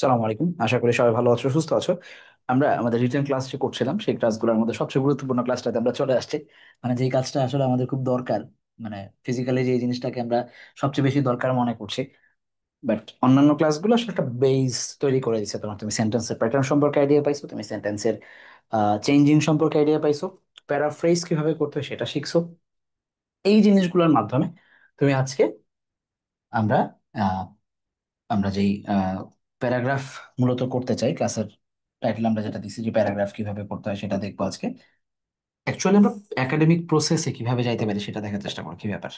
সালামু আলাইকুম, আশা করি সবাই ভালো আছো, সুস্থ আছো। আমরা আমাদের রিটেন ক্লাস যে করছিলাম সেই ক্লাসগুলোর মধ্যে সবচেয়ে গুরুত্বপূর্ণ ক্লাসটাতে আমরা চলে আসছি। মানে যেই কাজটা আসলে আমাদের খুব দরকার, মানে ফিজিক্যালি যে জিনিসটাকে আমরা সবচেয়ে বেশি দরকার মনে করছি। বাট অন্যান্য ক্লাসগুলো আসলে একটা বেস তৈরি করে দিচ্ছে। তোমার তুমি সেন্টেন্সের প্যাটার্ন সম্পর্কে আইডিয়া পাইছো, তুমি সেন্টেন্সের চেঞ্জিং সম্পর্কে আইডিয়া পাইছো, প্যারাফ্রেজ কিভাবে করতে হয় সেটা শিখছো। এই জিনিসগুলোর মাধ্যমে তুমি আজকে আমরা আমরা যেই প্যারাগ্রাফ মূলত করতে চাই, ক্লাসের টাইটেল আমরা যেটা দিচ্ছি যে প্যারাগ্রাফ কিভাবে করতে হয় সেটা দেখবো আজকে। অ্যাকচুয়ালি আমরা একাডেমিক প্রসেসে কিভাবে যাইতে পারি সেটা দেখার চেষ্টা করবো। কি ব্যাপার,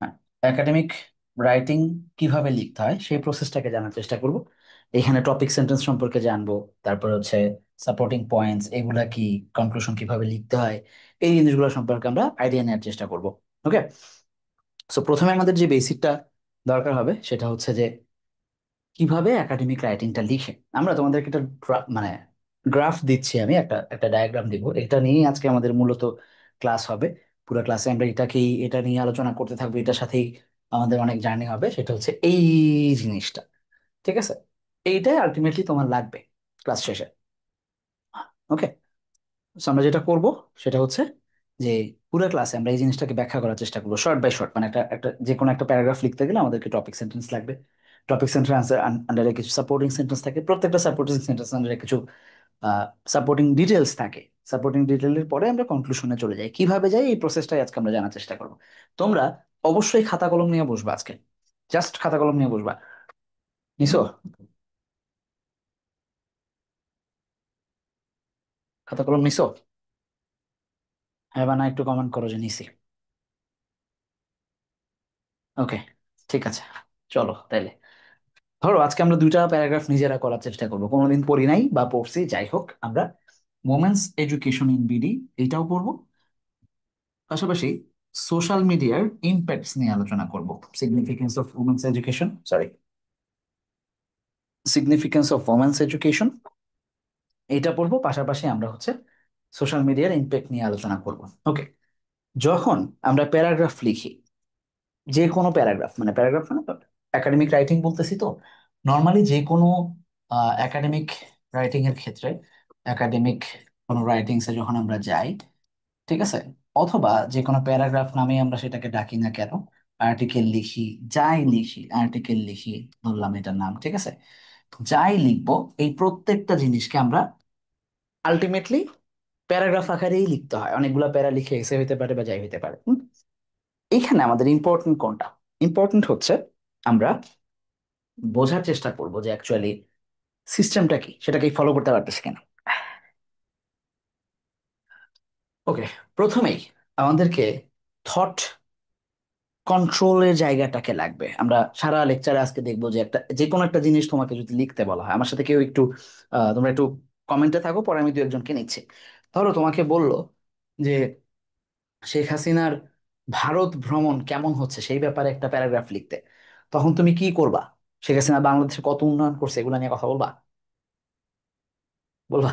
হ্যাঁ, একাডেমিক রাইটিং কিভাবে লিখতে হয় সেই প্রসেসটাকে জানার চেষ্টা করব। এখানে টপিক সেন্টেন্স সম্পর্কে জানবো, তারপর হচ্ছে সাপোর্টিং পয়েন্টস এগুলা কি, কনক্লুশন কিভাবে লিখতে হয়, এই জিনিসগুলো সম্পর্কে আমরা আইডিয়া নেওয়ার চেষ্টা করব। ওকে, সো প্রথমে আমাদের যে বেসিকটা দরকার হবে সেটা হচ্ছে যে কিভাবে একাডেমিক রাইটিংটা লিখে। আমরা তোমাদেরকে একটা মানে গ্রাফ দিচ্ছি, আমি একটা একটা ডায়াগ্রাম দিব, এটা নিয়েই আজকে আমাদের মূলত ক্লাস হবে। পুরো ক্লাসে আমরা এটা নিয়ে আলোচনা করতে থাকবো, এটার সাথেই আমাদের অনেক জার্নি হবে। সেটা হচ্ছে এই জিনিসটা, ঠিক আছে? এইটাই আলটিমেটলি তোমার লাগবে ক্লাস শেষে। ওকে, আমরা যেটা করব সেটা হচ্ছে যে পুরো ক্লাসে আমরা এই জিনিসটাকে ব্যাখ্যা করার চেষ্টা করবো শর্ট বাই শর্ট। মানে একটা একটা যে কোনো একটা প্যারাগ্রাফ লিখতে গেলে আমাদেরকে টপিক সেন্টেন্স লাগবে। টপিক সেন্টেন্স আন্ডারে কিছু সাপোর্টিং সেন্টেন্স থাকে, প্রত্যেকটা সাপোর্টিং সেন্টেন্স আন্ডারে কিছু সাপোর্টিং ডিটেলস থাকে। সাপোর্টিং ডিটেলের পরে আমরা কনক্লুশনে চলে যাই। কিভাবে যাই এই প্রসেসটাই আজকে আমরা জানার চেষ্টা করবো। তোমরা অবশ্যই খাতা কলম নিয়ে বসবা আজকে, জাস্ট খাতা কলম নিয়ে বসবা। নিছো? খাতা কলম নিছো? হ্যাঁ বা না একটু কমেন্ট করো যে নিছি। ওকে, ঠিক আছে, চলো তাইলে। ধরো আজকে আমরা দুইটা প্যারাগ্রাফ নিজেরা করার চেষ্টা করবো, কোনোদিন পড়ি নাই বা পড়ছি, যাই হোক আমরা ওমেন্স এডুকেশন ইন বিডি এইটাও পড়বো। পাশাপাশি সোশ্যাল মিডিয়ার ইম্প্যাক্টস নিয়ে আলোচনা করব। Significance of women's education, sorry, significance of women's education, এটা পড়বো। পাশাপাশি আমরা হচ্ছে সোশ্যাল মিডিয়ার ইম্প্যাক্ট নিয়ে আলোচনা করব। ওকে, যখন আমরা প্যারাগ্রাফ লিখি, যে কোনো প্যারাগ্রাফ, মানে প্যারাগ্রাফ মানে একাডেমিক রাইটিং বলতেছি তো, নর্মালি যে কোনো একাডেমিক রাইটিং এর ক্ষেত্রে, একাডেমিক কোনো রাইটিংসে যখন আমরা যাই, ঠিক আছে, অথবা যে কোনো প্যারাগ্রাফ নামে আমরা সেটাকে ডাকি না কেন, আর্টিকেল লিখি, যাই লিখি, আর্টিকেল লিখি, ধরলাম এটার নাম, ঠিক আছে, যাই লিখবো, এই প্রত্যেকটা জিনিসকে আমরা আলটিমেটলি প্যারাগ্রাফ আকারেই লিখতে হয়। অনেকগুলো প্যারা লিখে এসে হইতে পারে বা যাই হইতে পারে। এইখানে আমাদের ইম্পর্টেন্ট কোনটা? ইম্পর্টেন্ট হচ্ছে আমরা বোঝার চেষ্টা করবো যে অ্যাকচুয়ালি সিস্টেমটা কি, সেটাকে ফলো করতে পারতেছে কিনা। ওকে, প্রথমেই আমাদেরকে থট কন্ট্রোলের জায়গাটাকে লাগবে। আমরা সারা লেকচারে আজকে দেখবো যে একটা যে কোনো একটা জিনিস তোমাকে যদি লিখতে বলা হয়, আমার সাথে কেউ একটু তোমরা একটু কমেন্টে থাকো, পরে আমি দু একজনকে নিচ্ছি। ধরো তোমাকে বললো যে শেখ হাসিনার ভারত ভ্রমণ কেমন হচ্ছে সেই ব্যাপারে একটা প্যারাগ্রাফ লিখতে, তখন তুমি কি করবা? শেখ হাসিনা বাংলাদেশে কত উন্নয়ন করছে এগুলো নিয়ে কথা বলবা? বলবা?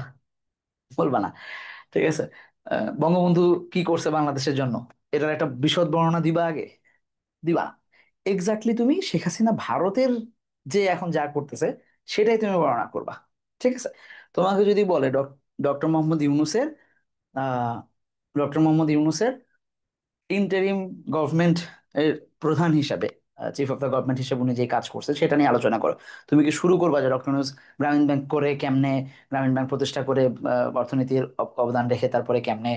বলবা না, ঠিক আছে। বঙ্গবন্ধু কি করছে বাংলাদেশের জন্য, এটার একটা বিশদ বর্ণনা দিবা আগে? দিবা না। এক্স্যাক্টলি তুমি শেখ হাসিনা ভারতের যে এখন যা করতেছে সেটাই তুমি বর্ণনা করবা, ঠিক আছে। তোমাকে যদি বলে ডক্টর মোহাম্মদ ইউনূসের আহ ডক্টর মোহাম্মদ ইউনূসের ইন্টারিম গভর্নমেন্ট এর প্রধান হিসাবে, চিফ অফ দ্য গভর্নমেন্ট হিসেবে উনি যে কাজ করছে সেটা নিয়ে আলোচনা করো, তুমি কি শুরু করবা যে ডক্টর ইউনূস গ্রামীণ ব্যাংক করে কেমনে, গ্রামীণ ব্যাংক প্রতিষ্ঠা করে অর্থনীতির অবদান রেখে তারপরে কেমনে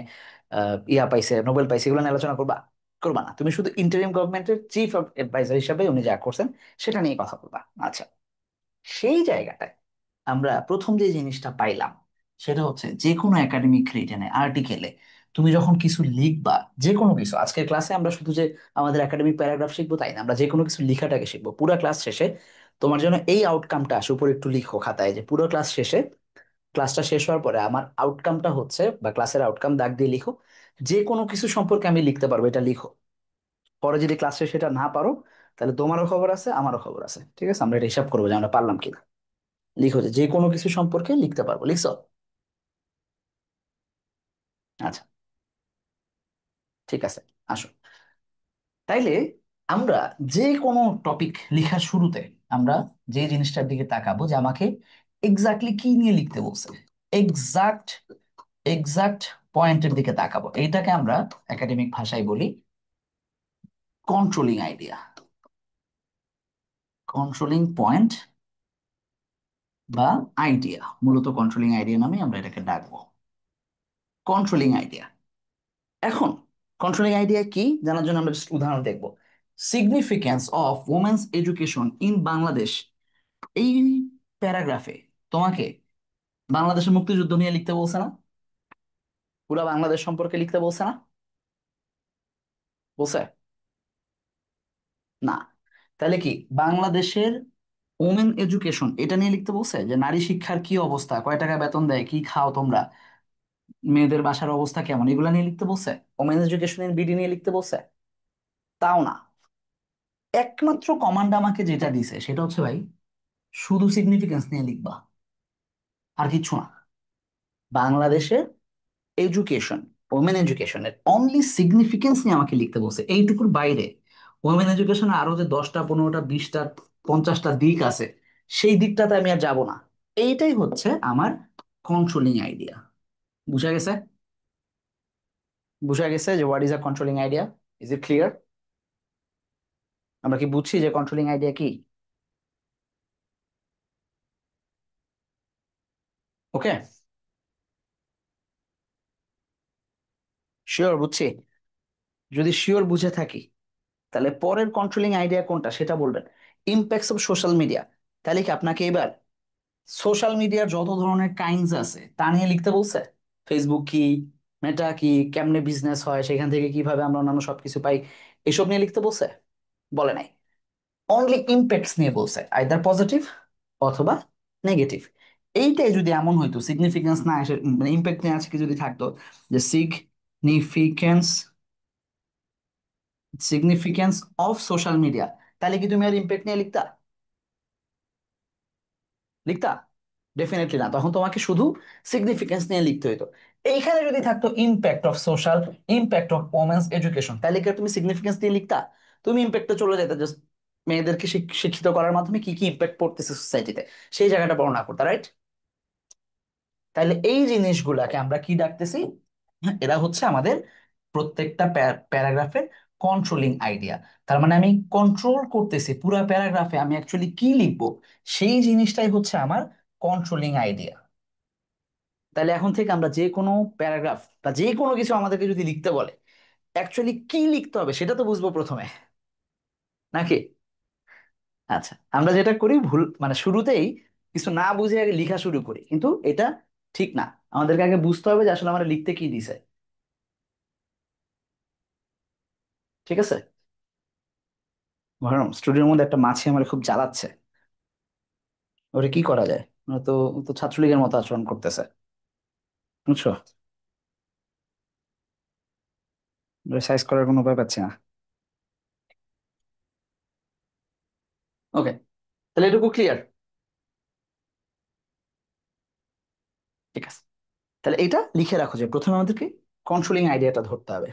ইয়া পাইছে, নোবেল পাইছে, এগুলো নিয়ে আলোচনা করবা? করবা না। তুমি শুধু ইন্টারিম গভর্নমেন্টের চিফ অফ অ্যাডভাইজার হিসাবে উনি যা করছেন সেটা নিয়ে কথা বলবা। আচ্ছা, সেই জায়গাটায় আমরা প্রথম যে জিনিসটা পাইলাম সেটা হচ্ছে যে কোনো একাডেমিক রিটেনে, আর্টিকেলে তুমি যখন কিছু লিখবা, যে কোনো কিছু, আজকের ক্লাসে আমরা শুধু যে আমাদের একাডেমিক প্যারাগ্রাফ শিখবো তাই না, আমরা যে কোনো কিছু লেখাটাকে শিখবো। পুরো ক্লাস শেষে তোমার জন্য এই আউটকামটা আসে, উপরে একটু লিখো খাতায় যে পুরো ক্লাস শেষে, ক্লাসটা শেষ হওয়ার পরে আমার আউটকামটা হচ্ছে, বা ক্লাসের আউটকাম দাগ দিয়ে লিখো, যে কোনো কিছু সম্পর্কে আমি লিখতে পারবো এটা লিখো। পরে যদি ক্লাস শেষে এটা না পারো তাহলে তোমারও খবর আছে, আমারও খবর আছে, ঠিক আছে। আমরা এটা হিসাব করবো যে আমরা পারলাম কিনা। লিখো যে যে কোনো কিছু সম্পর্কে লিখতে পারবো, লিখছো? আচ্ছা, ঠিক আছে, আসো তাইলে। আমরা যে কোনো টপিক লেখার শুরুতে আমরা যে জিনিসটার দিকে তাকাবো যে আমাকে এক্স্যাক্টলি কি নিয়ে লিখতে বলছে, এক্সাক্ট এক্সাক্ট পয়েন্টের দিকে তাকাবো। এইটাকে আমরা একাডেমিক ভাষায় বলি কন্ট্রোলিং আইডিয়া। কন্ট্রোলিং পয়েন্ট বা আইডিয়া, মূলত কন্ট্রোলিং আইডিয়া নামে আমরা এটাকে ডাকবো, কন্ট্রোলিং আইডিয়া। এখন কন্ট্রোলিং আইডিয়া কি জানার জন্য আমরা just উদাহরণ দেখবো। Significance of women's education in Bangladesh, এই প্যারাগ্রাফে তোমাকে বাংলাদেশের মুক্তিযুদ্ধ নিয়ে লিখতে বলছে না? পুরা বাংলাদেশ সম্পর্কে লিখতে বলছে না? বলছে না? তাহলে কি বাংলাদেশের ওমেন এডুকেশন এটা নিয়ে লিখতে বলছে, যে নারী শিক্ষার কি অবস্থা, কয় টাকা বেতন দেয়, কি খাও তোমরা, মেয়েদের বাসার অবস্থা কেমন, এগুলা নিয়ে লিখতে বলছে? ওমেন এডুকেশনের বিডি নিয়ে লিখতে বলছে? তাও না। একমাত্র কমান্ড আমাকে যেটা দিছে সেটা হচ্ছে ভাই শুধু সিগনিফিকেন্স নিয়ে লিখবা, আর কিছু না। বাংলাদেশের এডুকেশন, ওমেন এডুকেশনের অনলি সিগনিফিকেন্স নিয়ে আমাকে লিখতে বলছে। এইটুকুর বাইরে ওমেন এডুকেশনে আরো যে 10টা 15টা 20টা 50টা দিক আছে, সেই দিকটাতে আমি আর যাব না। এইটাই হচ্ছে আমার কন্ট্রোলিং আইডিয়া। বুঝা গেছে? বুঝা গেছে যে what is a controlling idea? Is it clear? আমরা কি বুঝছি যে কন্ট্রোলিং আইডিয়া কি? ওকে, শিওর বুঝছি? যদি শিওর বুঝে থাকি তাহলে পরের কন্ট্রোলিং আইডিয়া কোনটা সেটা বলবেন। Impacts of social media. তাহলে কি আপনাকে এবার সোশ্যাল মিডিয়ার যত ধরনের কাইন্ডস আছে তা নিয়ে লিখতে বলছে? ফেসবুক কি, মেটা কি, কেমনে বিজনেস হয়, সেখান থেকে কিভাবে আমরা অন্যান্য সবকিছু পাই, এসব নিয়ে লিখতে বলছে? বলে নাই। অনলি ইম্প্যাক্টস নিয়ে বলছে, আইদার পজিটিভ অথবা নেগেটিভ। এইটাই যদি এমন হইতো, সিগনিফিকেন্স না এসে মানে ইম্প্যাক্ট নিয়ে আজকে যদি থাকতো যে significance, significance of social media, তাহলে কি তুমি আর ইম্প্যাক্ট নিয়ে লিখতা? লিখতা? ডেফিনেটলি না। তখন তোমাকে শুধু সিগনিফিকেন্স নিয়ে লিখতে হইতো। এইখানে যদি থাকতো impact of social, impact of women's education, তাহলে কি আর তুমি সিগনিফিকেন্স দিয়ে লিখতা? তুমি ইম্প্যাক্টে চলে যেতে, জাস্ট মেয়েদেরকে শিক্ষিত করার মাধ্যমে কি কি ইম্প্যাক্ট পড়তেছে সোসাইটিতে, সেই জায়গাটা বর্ণনা করতে, রাইট? তাহলে এই জিনিসগুলাকে আমরা কি ডাকতেছি? এরা হচ্ছে আমাদের প্রত্যেকটা প্যারাগ্রাফের কন্ট্রোলিং আইডিয়া। তার মানে আমি কন্ট্রোল করতেছি পুরো প্যারাগ্রাফে আমি অ্যাকচুয়ালি কি লিখবো, সেই জিনিসটাই হচ্ছে আমার কন্ট্রোলিং আইডিয়া। তাহলে এখন থেকে আমরা যে কোনো প্যারাগ্রাফ বা যে কোনো কিছু আমাদেরকে যদি লিখতে বলে, অ্যাকচুয়ালি কি লিখতে হবে সেটা তো বুঝবো প্রথমে, নাকি? আচ্ছা, আমরা যেটা করি ভুল, মানে শুরুতেই কিছু না বুঝে আগে লেখা শুরু করি, কিন্তু এটা ঠিক না। আমাদেরকে আগে বুঝতে হবে যে আসলে আমরা লিখতে কি দিছে। ঠিক আছে? ধরুন স্টুডিওর মধ্যে একটা মাছি আমার খুব জ্বালাচ্ছে, ওরে কি করা যায়? ও তো ছাত্রলীগের মতো আচরণ করতেছে, বুঝছো? সাইজ করার কোনো উপায় পাচ্ছি না। ওকে, তাহলে এটুকু ক্লিয়ার? ঠিক আছে, তাহলে এটা লিখে রাখো যে প্রথমে আমাদেরকে কন্ট্রোলিং আইডিয়াটা ধরতে হবে।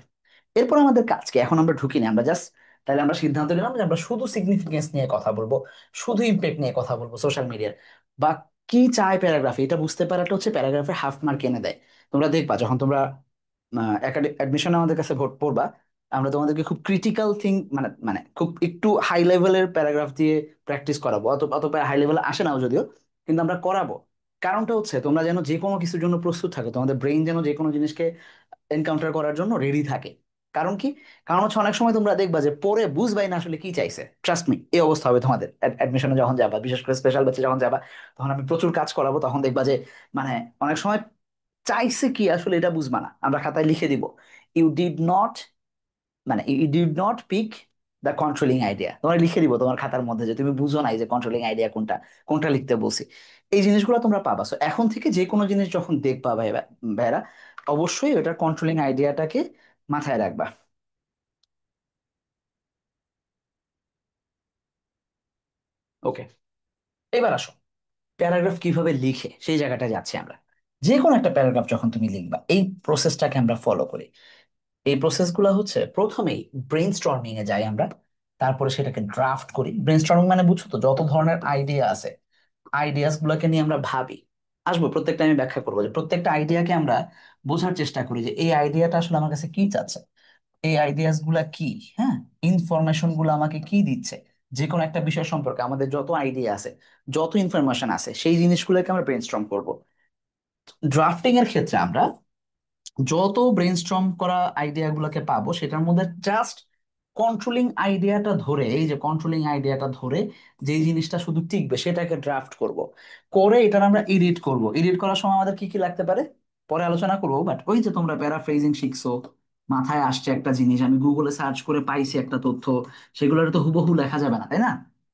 এরপর আমাদের কাজ কি? এখন আমরা ঢুকি না, আমরা জাস্ট, তাহলে আমরা সিদ্ধান্ত নিলাম যে আমরা শুধু সিগনিফিকেন্স নিয়ে কথা বলবো, শুধু ইম্প্যাক্ট নিয়ে কথা বলবো সোশ্যাল মিডিয়ার। বা কি চায় প্যারাগ্রাফে, এটা বুঝতে পারাটা হচ্ছে প্যারাগ্রাফে হাফ মার্ক এনে দেয়। তোমরা দেখবা যখন তোমরা অ্যাডমিশনে আমাদের কাছে ভোট পড়বা, আমরা তোমাদেরকে খুব ক্রিটিক্যাল থিং, মানে মানে খুব একটু হাই লেভেলের প্যারাগ্রাফ দিয়ে প্র্যাকটিস করাবো। অত অত হাই লেভেলে আসে নাও যদিও, কিন্তু আমরা করাবো। কারণটা হচ্ছে তোমরা যেন যে কোনো কিছুর জন্য প্রস্তুত থাকো, তোমাদের ব্রেইন যেন যে কোনো জিনিসকে এনকাউন্টার করার জন্য রেডি থাকে। কারণ কি? কারণ হচ্ছে অনেক সময় তোমরা দেখবা যে পরে বুঝবাই না আসলে কি চাইছে। ট্রাস্ট মি, এই অবস্থা হবে তোমাদের অ্যাডমিশনে যখন যাবা, বিশেষ করে স্পেশাল ব্যাচে যখন যাবা। তখন আমি প্রচুর কাজ করাবো, তখন দেখবা যে মানে অনেক সময় চাইছে কি আসলে এটা বুঝবা না। আমরা খাতায় লিখে দিব ইউ ডিড নট, মানে you did not pick the controlling idea, তোমার লিখে দিব তোমার খাতার মধ্যে যে তুমি বুঝো নাই যে কন্ট্রোলিং আইডিয়া কোনটা, কোনটা লিখতে বলছি। এই জিনিসগুলো তোমরা পাবা। সো এখন থেকে যে কোনো জিনিস যখন দেখবা ভাইরা, অবশ্যই ওটার কন্ট্রোলিং আইডিয়াটাকে মাথায় রাখবা। ওকে, এবার আসো প্যারাগ্রাফ কিভাবে লিখে সেই জায়গাটা যাচ্ছি আমরা। যে কোনো একটা প্যারাগ্রাফ যখন তুমি লিখবা, এই প্রসেসটাকে আমরা ফলো করি। এই প্রসেসগুলো হচ্ছে প্রথমেই ব্রেন স্টর্মিং এ যাই আমরা, তারপরে সেটাকে ড্রাফট করি। ব্রেনস্টর্মিং মানে বুঝছো তো, যত ধরনের আইডিয়া আছে আইডিয়াস গুলোকে নিয়ে আমরা ভাবি। আসবো প্রত্যেকটা, আমি ব্যাখ্যা করবো যে প্রত্যেকটা আইডিয়াকে আমরা বোঝার চেষ্টা করি যে এই আইডিয়াটা আসলে আমার কাছে কি চাচ্ছে, এই আইডিয়াস গুলা কি, হ্যাঁ, ইনফরমেশন গুলো আমাকে কি দিচ্ছে। যে কোনো একটা বিষয় সম্পর্কে আমাদের যত আইডিয়া আছে, যত ইনফরমেশন আছে, সেই জিনিসগুলোকে আমরা ব্রেনস্টর্ম করব। ড্রাফটিং এর ক্ষেত্রে আমরা যত ব্রেনস্টর্ম করা আইডিয়া গুলোকে পাবো সেটার মধ্যে জাস্ট কন্ট্রোলিং আইডিয়াটা ধরে, এই যে কন্ট্রোলিং আইডিয়াটা ধরে যেই জিনিসটা শুধু টিকবে সেটাকে ড্রাফট করব। করে এটার আমরা এডিট করব। এডিট করার সময় আমাদের কি কি লাগতে পারে পরে আলোচনা করবো, বাট ওই যে তোমরা প্যারাফ্রেজিং শিখছো, মাথায় আসছে একটা জিনিস, আমি গুগলে সার্চ করে পাইছি একটা তথ্য, সেগুলোর তো হুবহু লেখা যাবে না, তাই না?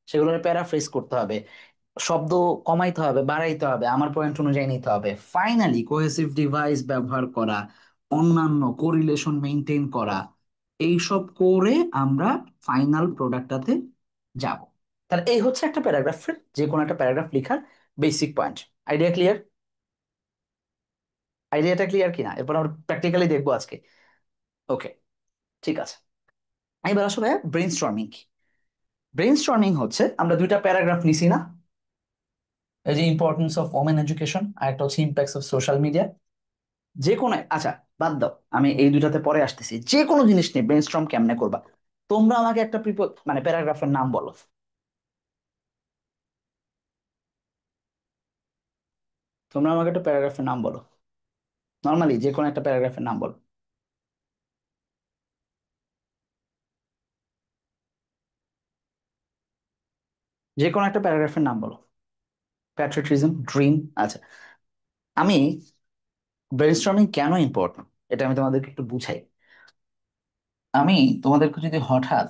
সেগুলোর প্যারাফ্রেজ করতে হবে, শব্দ কমাইতে হবে, বাড়াইতে হবে, আমার পয়েন্ট অনুযায়ী নিতে হবে। ফাইনালি কোহেসিভ ডিভাইস ব্যবহার করা, অন্যান্য কোরিলেশন মেনটেন করা, এইসব করে আমরা ফাইনাল প্রোডাক্টটাতে যাব। তাহলে এই হচ্ছে একটা প্যারাগ্রাফের, যে কোনো একটা প্যারাগ্রাফ লেখার বেসিক পয়েন্ট। Idea clear? আইডিয়াটা ক্লিয়ার কিনা এরপর আমরা প্র্যাকটিক্যালি দেখবো আজকে। ওকে, ঠিক আছে। এবার আসলে ব্রেনস্টর্মিং কি? ব্রেনস্টর্মিং হচ্ছে আমরা দুইটা প্যারাগ্রাফ নিছি না, এই যে ইম্পর্টেন্স অফ ওমেন এডুকেশন আর একটা হচ্ছে ইম্প্যাক্টস অফ সোশ্যাল মিডিয়া। যে কোনো, আচ্ছা বাদ দাও, আমি এই দুইটাতে পরে আসতেছি। যে কোনো জিনিস নিয়ে ব্রেনস্টর্ম কেমনে করবা, তোমরা আমাকে একটা মানে প্যারাগ্রাফের নাম বলো। তোমরা আমাকে একটা প্যারাগ্রাফের নাম বলো, নর্মালি যে কোনো একটা প্যারাগ্রাফের নাম বলো। যে কোনো একটা প্যারাগ্রাফের নাম বলো। প্যাট্রিয়টিজম, ড্রিম, আচ্ছা। আমি ব্রেনস্টর্মিং কেন ইম্পর্টেন্ট এটা আমি তোমাদেরকে একটু বুঝাই। আমি তোমাদেরকে যদি হঠাৎ,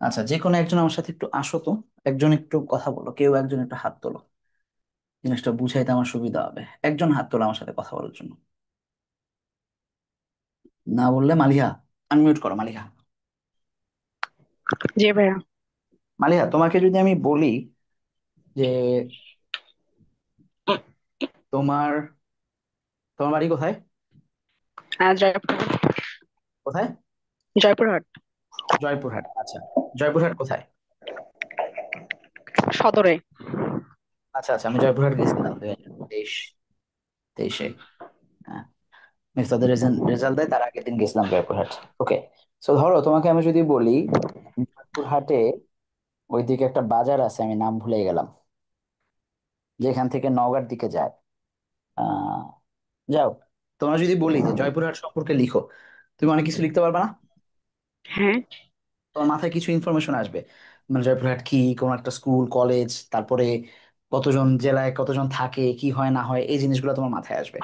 আচ্ছা যে কোনো একজন আমার সাথে একটু আসো তো, একজন একটু কথা বলো, কেউ একজন একটু হাত তোলো, জিনিসটা বুঝাইতে আমার সুবিধা হবে। একজন হাত তোলো আমার সাথে কথা বলার জন্য। না বললে মালিহা, আনমিউট করো মালিহা। জি ভাইয়া। মালিহা, তোমাকে যদি আমি বলি যে তোমার তোমার বাড়ি কোথায়? জয়পুরহাট। কোথায়? জয়পুরহাট জয়পুরহাট, আচ্ছা। জয়পুরহাট কোথায়? সদরে। আচ্ছা আচ্ছা, আমি জয়পুরহাট গেছিলাম 2023-23-এ। হ্যাঁ, মিফতাদের রেজাল্ট দেয় তার আগের দিন গেছিলাম জয়পুরহাট। ওকে, সো ধরো তোমাকে আমি যদি বলি জয়পুরহাটে ওইদিকে একটা বাজার আছে, আমি নাম ভুলে গেলাম, যেখান থেকে নওগাঁর দিকে যায়। আহ যাও, তোমরা যদি বলি যে জয়পুরহাট সম্পর্কে লিখো, তুমি অনেক কিছু লিখতে পারবে না? হ্যাঁ। তোমার মাথায় কিছু ইনফরমেশন আসবে, মানে জয়পুরহাট কি, কোন একটা স্কুল কলেজ, তারপরে কতজন জেলায় কতজন থাকে, কি হয় না হয়, এই জিনিসগুলো তোমার মাথায় আসবে।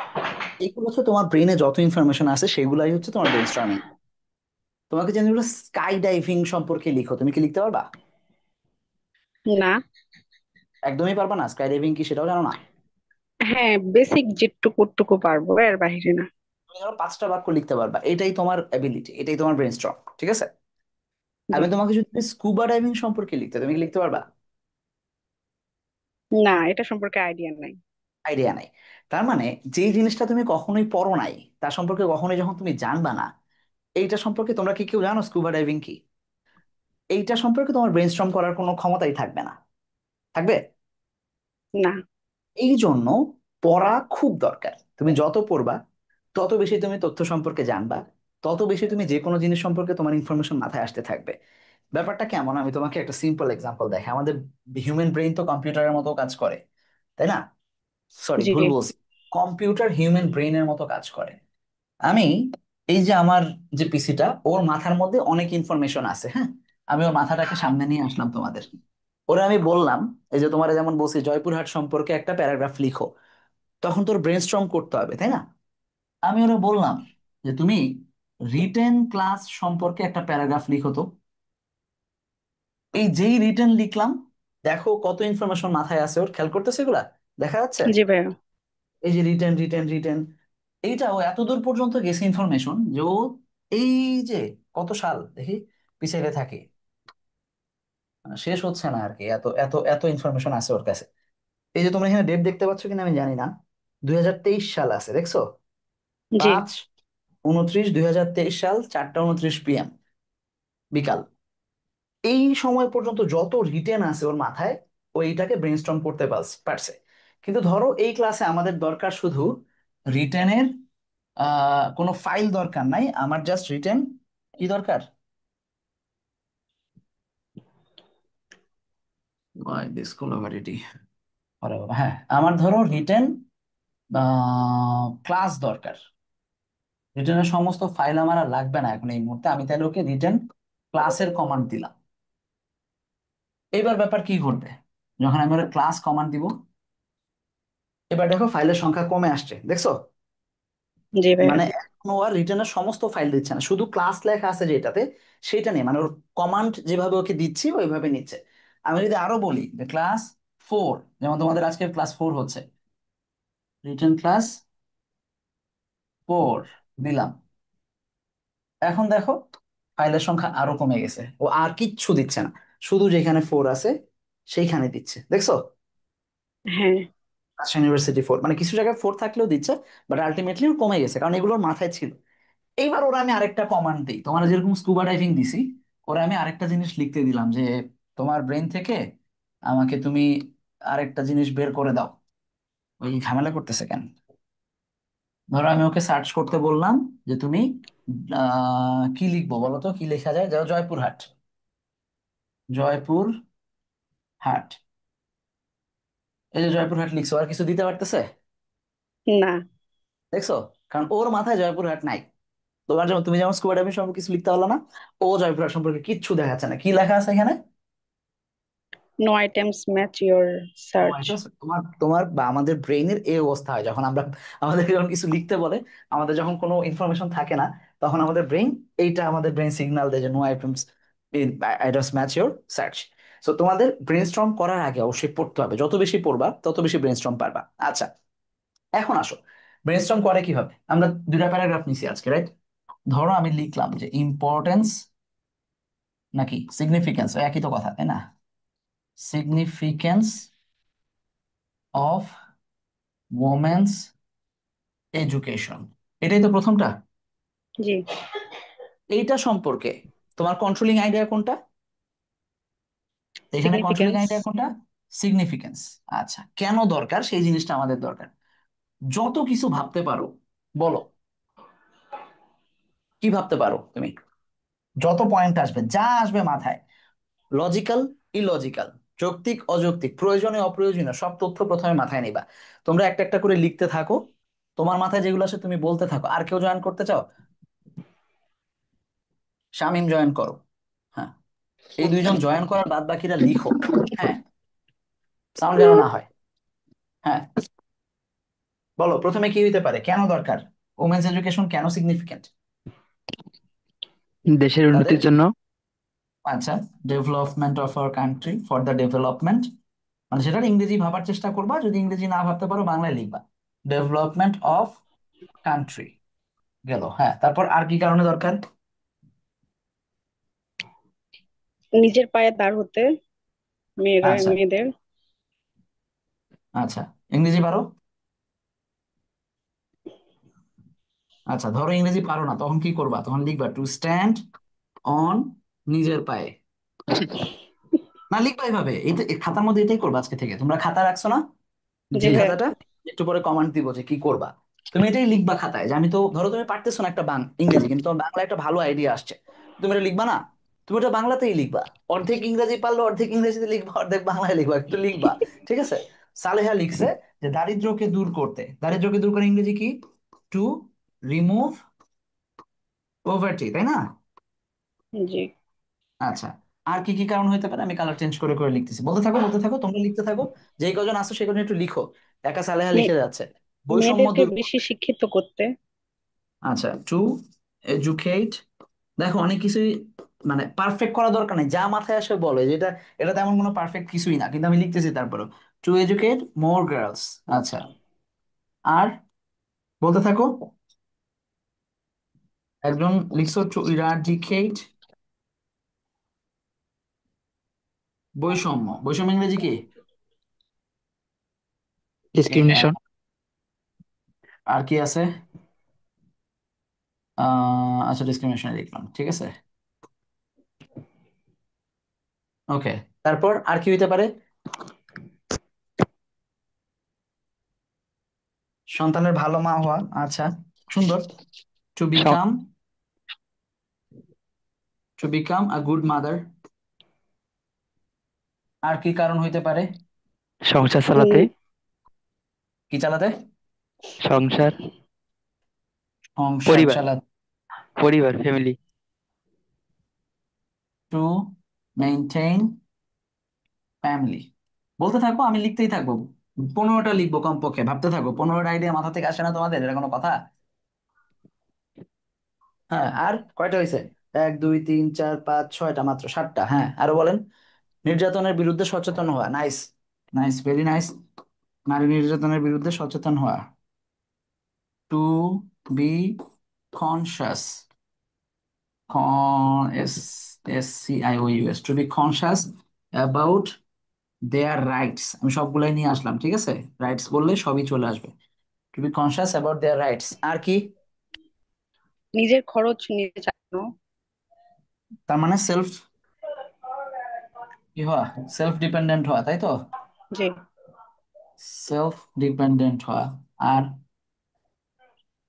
এগুলো হচ্ছে তোমার ব্রেনে যত ইনফরমেশন আছে সেগুলাই হচ্ছে তোমার ব্রেন স্টর্মিং। তোমাকে যদি স্কাই ডাইভিং সম্পর্কে লিখো, তুমি কি লিখতে পারবা? না। একদমই পারবা না। স্কাই ডাইভিং কি সেটাও জানো না? হ্যাঁ, বেসিক যেটুকু পারবো এর বাইরে না। তুমি ধরো 5টা বাক্য লিখতে পারবা, এটাই তোমার অ্যাবিলিটি, এটাই তোমার ব্রেন স্ট্রক, ঠিক আছে। জি। আমি তোমাকে যদি স্কুবা ডাইভিং সম্পর্কে লিখতে, তুমি কি লিখতে পারবা? না, এটা সম্পর্কে আইডিয়া নাই। আইডিয়া নাই। তার মানে যেই জিনিসটা তুমি কখনোই পড়ো নাই, তার সম্পর্কে কখনোই যখন তুমি জানবা না, এইটা সম্পর্কে তোমরা কি কেউ জানো স্কুবা ডাইভিং কি? এইটা সম্পর্কে তোমার ব্রেনস্টর্ম করার কোনো ক্ষমতাই থাকবে না। থাকবে? না। এই জন্য পড়া খুব দরকার। তুমি যত পড়বা তত বেশি তুমি তথ্য সম্পর্কে জানবা, তত বেশি তুমি যে কোনো জিনিস সম্পর্কে তোমার ইনফরমেশন মাথায় আসতে থাকবে। ব্যাপারটা কেমন আমি তোমাকে একটা সিম্পল এক্সাম্পল দেখাই। আমাদের হিউম্যান ব্রেইন তো কম্পিউটারের মতো কাজ করে, তাই না? সরি, জি। ভুল বলছি। কম্পিউটার হিউম্যান ব্রেইনের মতো কাজ করে। আমি, এই যে আমার যে পিসিটা, ওর মাথার মধ্যে অনেক ইনফরমেশন আছে, হ্যাঁ। আমি ওর মাথাটাকে সামনে নিয়ে আসলাম তোমাদের, ওরে আমি বললাম, এই যে তোমার যেমন বলছি জয়পুরহাট সম্পর্কে একটা প্যারাগ্রাফ লিখো, তখন তোর ব্রেনস্টর্ম করতে হবে, তাই না? আমি ওরা বললাম যে তুমি রিটেন ক্লাস সম্পর্কে একটা প্যারাগ্রাফ লিখো তো। এই যেই রিটেন লিখলাম, দেখো কত ইনফরমেশন মাথায় আছে ওর, খেয়াল করতেছে এগুলা, দেখা যাচ্ছে। জি ভাইয়া। এই যে রিটেন রিটেন রিটেন, এইটা ও এত দূর পর্যন্ত গেছে ইনফরমেশন যে ও, এই যে কত সাল দেখি পিছাইতে থাকে, মানে শেষ হচ্ছে না আর কি, এত এত এত ইনফরমেশন আছে ওর কাছে। এই যে তোমরা এখানে ডেট দেখতে পাচ্ছ কিনা আমি জানি না, 2023 সাল আছে, দেখছো? জি। 5/29/2023 সাল, 4টা 29 PM বিকাল। এই সময় পর্যন্ত যত রিটেন আছে ওর মাথায়, ও এইটাকে ব্রেনস্টর্ম করতে পারছে। কিন্তু ধরো এই ক্লাসে আমাদের দরকার শুধু রিটেনের, কোনো ফাইল দরকার নাই, আমার জাস্ট রিটেন কি দরকার? দিস কোলাবরেটি, হ্যাঁ আমার ধরো রিটেন ক্লাস দরকার। রিটেনের সমস্ত ফাইল আমার আর লাগবে না এখন এই মুহূর্তে, আমি তাহলে ওকে রিটেন ক্লাসের কমান্ড দিলাম। এবার ব্যাপার কি ঘটবে, যখন আমি ওর ক্লাস কমান্ড দিব, এবার দেখো ফাইলের সংখ্যা কমে আসছে, দেখছো? জি ভাইয়া। মানে এখন ও আর রিটার্নের সমস্ত ফাইল দিচ্ছে না, শুধু ক্লাস লেখা আছে যেটাতে সেটা নেই, মানে ওর কমান্ড যেভাবে ওকে দিচ্ছি ওইভাবে নিচ্ছে। আমি যদি আরো বলি যে ক্লাস 4, যেমন তোমাদের আজকে ক্লাস 4 হচ্ছে, রিটার্ন ক্লাস 4 দিলাম, এখন দেখো ফাইলের সংখ্যা আরো কমে গেছে, ও আর কিচ্ছু দিচ্ছে না, শুধু যেখানে 4 আছে সেইখানে দিচ্ছে, দেখছো? হ্যাঁ। রাজশাহী ইউনিভার্সিটি 4, মানে কিছু জায়গায় 4 থাকলেও দিচ্ছে, বাট আলটিমেটলি কমে গেছে কারণ এগুলোর মাথায় ছিল। এইবার ওরা আমি আরেকটা কমান্ড দিই, তোমার যেরকম স্কুবা ডাইভিং দিছি, ওরা আমি আরেকটা জিনিস লিখতে দিলাম যে তোমার ব্রেন থেকে আমাকে তুমি আরেকটা জিনিস বের করে দাও। ওই ঝামেলা করতেছে কেন? ধরো আমি ওকে সার্চ করতে বললাম যে তুমি কি লিখবো বলো তো, কি লেখা যায়, যাও জয়পুরহাট, জয়পুর হাট। এই যে জয়পুরহাট লিখছো, আর কিছু দিতে পারতেছে? না। দেখছো? কারণ ওর মাথায় জয়পুরহাট নাই। তোমার যেমন, তুমি যেমন স্কুবা ডাইভিং সম্পর্কে কিছু লিখতে পারলো না, ও জয়পুরহাট সম্পর্কে কিচ্ছু দেখাচ্ছে না। কি লেখা আছে এখানে? নো আইটেমস ম্যাচ ইওর ও সার্চ। এটা তোমার তোমার বা আমাদের ব্রেইনের এই অবস্থা হয় যখন আমরা, আমাদেরকে যখন কিছু লিখতে বলে, আমাদের যখন কোনো ইনফরমেশন থাকে না, তখন আমাদের ব্রেইন, এইটা আমাদের ব্রেইন সিগন্যাল দেয় যে no items, items match your search. So তোমাদের ব্রেন স্টর্ম করার আগে অবশ্যই পড়তে হবে, যত বেশি পড়বা তত বেশি ব্রেন স্টর্ম পারবা। আচ্ছা, এখন আসো, ব্রেন স্টর্ম করে কিভাবে। আমরা দুটা প্যারাগ্রাফ নিছি আজকে, রাইট? ধরো আমি লিখলাম যে ইম্পর্টেন্স নাকি সিগনিফিকেন্স, একই তো কথা তাই না? সিগনিফিকেন্স অফ ওমেন্স এডুকেশন, এটাই তো প্রথমটা। জি। এইটা সম্পর্কে তোমার কন্ট্রোলিং আইডিয়া কোনটা? এখানে কন্ট্রোলিং সিগনিফিকেন্স। আইডিয়া কোনটা? সিগনিফিকেন্স। আচ্ছা, কেন দরকার সেই জিনিসটা আমাদের দরকার। যত কিছু ভাবতে পারো বলো, কি ভাবতে পারো তুমি? যত পয়েন্ট আসবে, যা আসবে মাথায়, লজিক্যাল, ইলজিক্যাল, যৌক্তিক, অযৌক্তিক, প্রয়োজনীয়, অপ্রয়োজনীয়, সব তথ্য প্রথমে মাথায় নিবা। তোমরা একটা একটা করে লিখতে থাকো, তোমার মাথায় যেগুলো আসে তুমি বলতে থাকো। আর কেউ জয়েন করতে চাও? শামিম জয়েন করো। হ্যাঁ, এই দুইজন জয়েন করার বাদ বাকিরা লিখো। হ্যাঁ, সাউন্ড যেন না হয়। হ্যাঁ, বলো প্রথমে কি হইতে পারে, কেন দরকার, ওমেন্স এডুকেশন কেন সিগনিফিকেন্ট দেশের তাদের? উন্নতির জন্য। আচ্ছা, development of our country, for the development, মানে সেটা ইংরেজি ভাবার চেষ্টা করবা, যদি ইংরেজি না ভাবতে পারো বাংলায় লিখবা, ডেভেলপমেন্ট অফ কান্ট্রি। গেল, হ্যাঁ, তারপর আর কি কারণে দরকার? নিজের পায়ে দাঁড় হতে, আচ্ছা, মেয়েদের। আচ্ছা, ইংরেজি পারো? আচ্ছা, ধরো ইংরেজি পারো না, তখন কি করবা? তখন লিখবা টু স্ট্যান্ড অন, নিজের পায়ে। না, লিখবা এইভাবে, এটা এই খাতার মধ্যে এটাই করবা আজকে থেকে। তোমরা খাতা রাখছো না, জি যে ভাইয়া। খাতাটা, একটু পরে কমান্ড দিব যে কি করবা, তুমি এটাই লিখবা খাতায়। যে আমি তো, ধরো তুমি পারতেছো না একটা ইংরেজি, কিন্তু তোমার বাংলা একটা ভালো আইডিয়া আসছে, তুমি এটা লিখবা না? তুমি এটা বাংলাতেই লিখবা, অর্ধেক ইংরেজি পারলে অর্ধেক ইংরেজিতে লিখবা, অর্ধেক বাংলায় লিখবা, একটু লিখবা। ঠিক আছে? সালেহা লিখছে যে দারিদ্র্যকে দূর করতে, দারিদ্র্যকে দূর করে ইংরেজি কি? টু রিমুভ পভার্টি, তাই না? জি। আচ্ছা, আর কি কি কারণ হতে পারে, আমি কালার চেঞ্জ করে করে লিখতেছি, বলতে থাকো বলতে থাকো, তোমরা লিখতে থাকো, যেই কজন আসো সেই কজন একটু লিখো। একা সালেহা লিখে মে- যাচ্ছে। বৈষম্য মেয়েদেরকে দূর বেশি করতে। শিক্ষিত করতে। আচ্ছা, টু এডুকেট, দেখো অনেক কিছুই, মানে পারফেক্ট করা দরকার নেই, যা মাথায় আসে বলে যেটা, এটা তেমন কোনো পারফেক্ট কিছুই না, কিন্তু আমি লিখতেছি তারপরেও, টু এডুকেট মোর গার্লস। আচ্ছা, আর বলতে থাকো, একজন লিখছো টু ইরাডিকেট বৈষম্য, বৈষম্য ইংরেজি কি? ডিসক্রিমিনেশন। আর কি আছে? আচ্ছা, ডিসক্রিমিনেশন লিখলাম, ঠিক আছে। ওকে, তারপর আর কি হইতে পারে? সন্তানের ভালো মা হওয়া, আচ্ছা, সুন্দর। টু সং- become, to become a good mother. আর কি কারণ হইতে পারে? সংসার চালাতে। উম, কি চালাতে? সংসার। সংসার পরিবার। চালাতে। পরিবার, ফ্যামিলি। Two maintain family. বলতে থাকবো, আমি লিখতেই থাকবো। 15টা লিখবো কমপক্ষে, ভাবতে থাকো। 15টা আইডিয়া মাথা থেকে আসে না তোমাদের? এটা কোনো কথা? হ্যাঁ, আর কয়টা হয়েছে? 1 2 3 4 5 6টা, মাত্র 7টা। হ্যাঁ, আরো বলেন। নির্যাতনের বিরুদ্ধে সচেতন হওয়া, নাইস, নাইস, ভেরি নাইস। নারী নির্যাতনের বিরুদ্ধে সচেতন হওয়া। To be conscious, S, SCIOUS, to be conscious about their rights. আমি সবগুলাই নিয়ে আসলাম, ঠিক আছে? রাইটস বললে সবই চলে আসবে। To be conscious about their rights. আর কি? নিজের খরচ নিজে চালানো। তার মানে সেলফ, কি হওয়া? সেলফ ডিপেন্ডেন্ট হওয়া, তাই তো? জি। সেলফ ডিপেন্ডেন্ট হওয়া। আর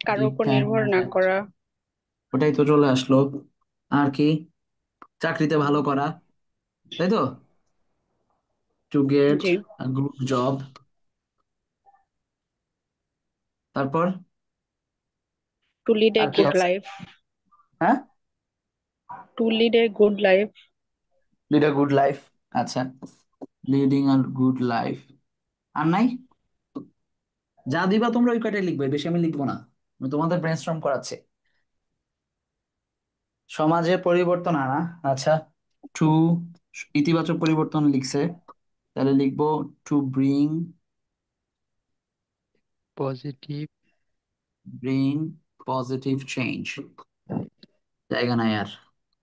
কারোর উপর নির্ভর না ডিপেন্ডেন্ট, করা। ওটাই তো চলে আসলো। আর কি? চাকরিতে ভালো করা, তাই তো? To get G. A good job. তারপর টু লিড এ আর কি গুড আছে? লাইফ। হ্যাঁ, to lead a good life. Lead a good life, আচ্ছা, লিডিং আ গুড লাইফ। আর নাই? যা দিবা তোমরা ওই কয়টাই লিখবে, বেশি আমি লিখবো না। আমি তোমাদের ব্রেনস্টর্ম করাচ্ছি। সমাজে পরিবর্তন আনা, আচ্ছা। টু, ইতিবাচক পরিবর্তন লিখছে, তাহলে লিখবো to bring, positive. Bring positive change. জায়গা নাই আর।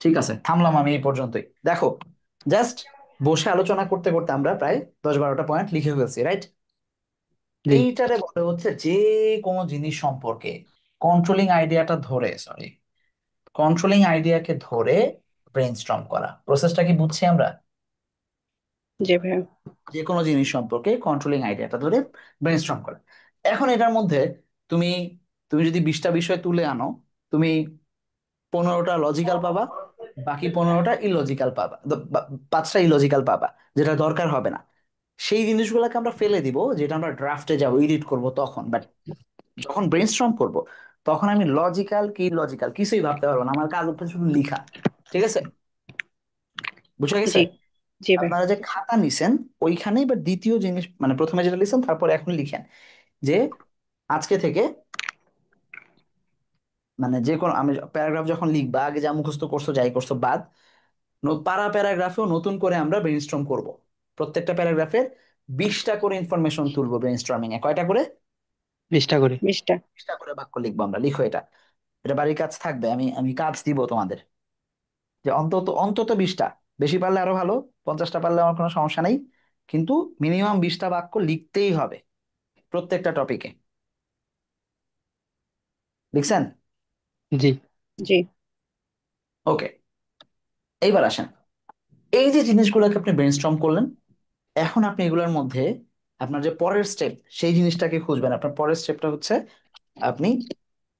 ঠিক আছে, থামলাম আমি এই পর্যন্তই। দেখো, জাস্ট বসে আলোচনা করতে করতে আমরা প্রায় 10 12টা পয়েন্ট লিখে ফেলছি, রাইট? জি। এইটারে বলে হচ্ছে যে কোনো জিনিস সম্পর্কে কন্ট্রোলিং আইডিয়াটা ধরে, সরি, কন্ট্রোলিং আইডিয়াকে ধরে ব্রেনস্টর্ম করা। প্রসেসটা কি বুঝছি আমরা? জি ভাইয়া। যে কোনো জিনিস সম্পর্কে কন্ট্রোলিং আইডিয়াটা ধরে ব্রেনস্টর্ম করা। এখন এটার মধ্যে তুমি তুমি যদি 20টা বিষয় তুলে আনো, তুমি 15টা লজিক্যাল পাবা, বাকি 15টা ইলজিক্যাল পাবা, 5টা ইলজিক্যাল পাবা, যেটা দরকার হবে না। সেই জিনিসগুলোকে আমরা ফেলে দিব, যেটা আমরা ড্রাফটে যাবো, এডিট করব তখন। বাট যখন ব্রেনস্টর্ম করব, তখন আমি লজিক্যাল কি লজিক্যাল কিছুই ভাবতে পারবো না, আমার কাজ হচ্ছে শুধু লিখা। ঠিক আছে? বুঝে গেছে? জি। জি ভাই। আপনারা যে খাতা নিছেন, ওইখানেই বা দ্বিতীয় জিনিস, মানে প্রথমে যেটা লিখছেন তারপর এখন লিখেন যে আজকে থেকে, মানে যে কোনো, আমি প্যারাগ্রাফ যখন লিখবা, আগে যা মুখস্থ করছো যাই করছো বাদ, পারা প্যারাগ্রাফেও নতুন করে আমরা ব্রেনস্টর্ম করব। প্রত্যেকটা প্যারাগ্রাফের 20টা করে ইনফরমেশন তুলবো ব্রেনস্টর্মিং এ। কয়টা করে? চেষ্টা করে। 20টা। 20টা করে বাক্য লিখবো আমরা। লিখো এটা, এটা বাড়ির কাজ থাকবে। আমি আমি কাজ দিব তোমাদের, যে অন্তত অন্তত 20টা, বেশি পারলে আরো ভালো, 50টা পারলে আমার কোনো সমস্যা নেই, কিন্তু মিনিমাম 20টা বাক্য লিখতেই হবে প্রত্যেকটা টপিকে। লিখছেন? জি। জি। ওকে, এইবার আসেন। এই যে জিনিসগুলোকে আপনি ব্রেনস্টর্ম করলেন, এখন আপনি এগুলোর মধ্যে আপনার যে পরের স্টেপ, সেই জিনিসটাকে খুঁজবেন। আপনার পরের স্টেপটা হচ্ছে আপনি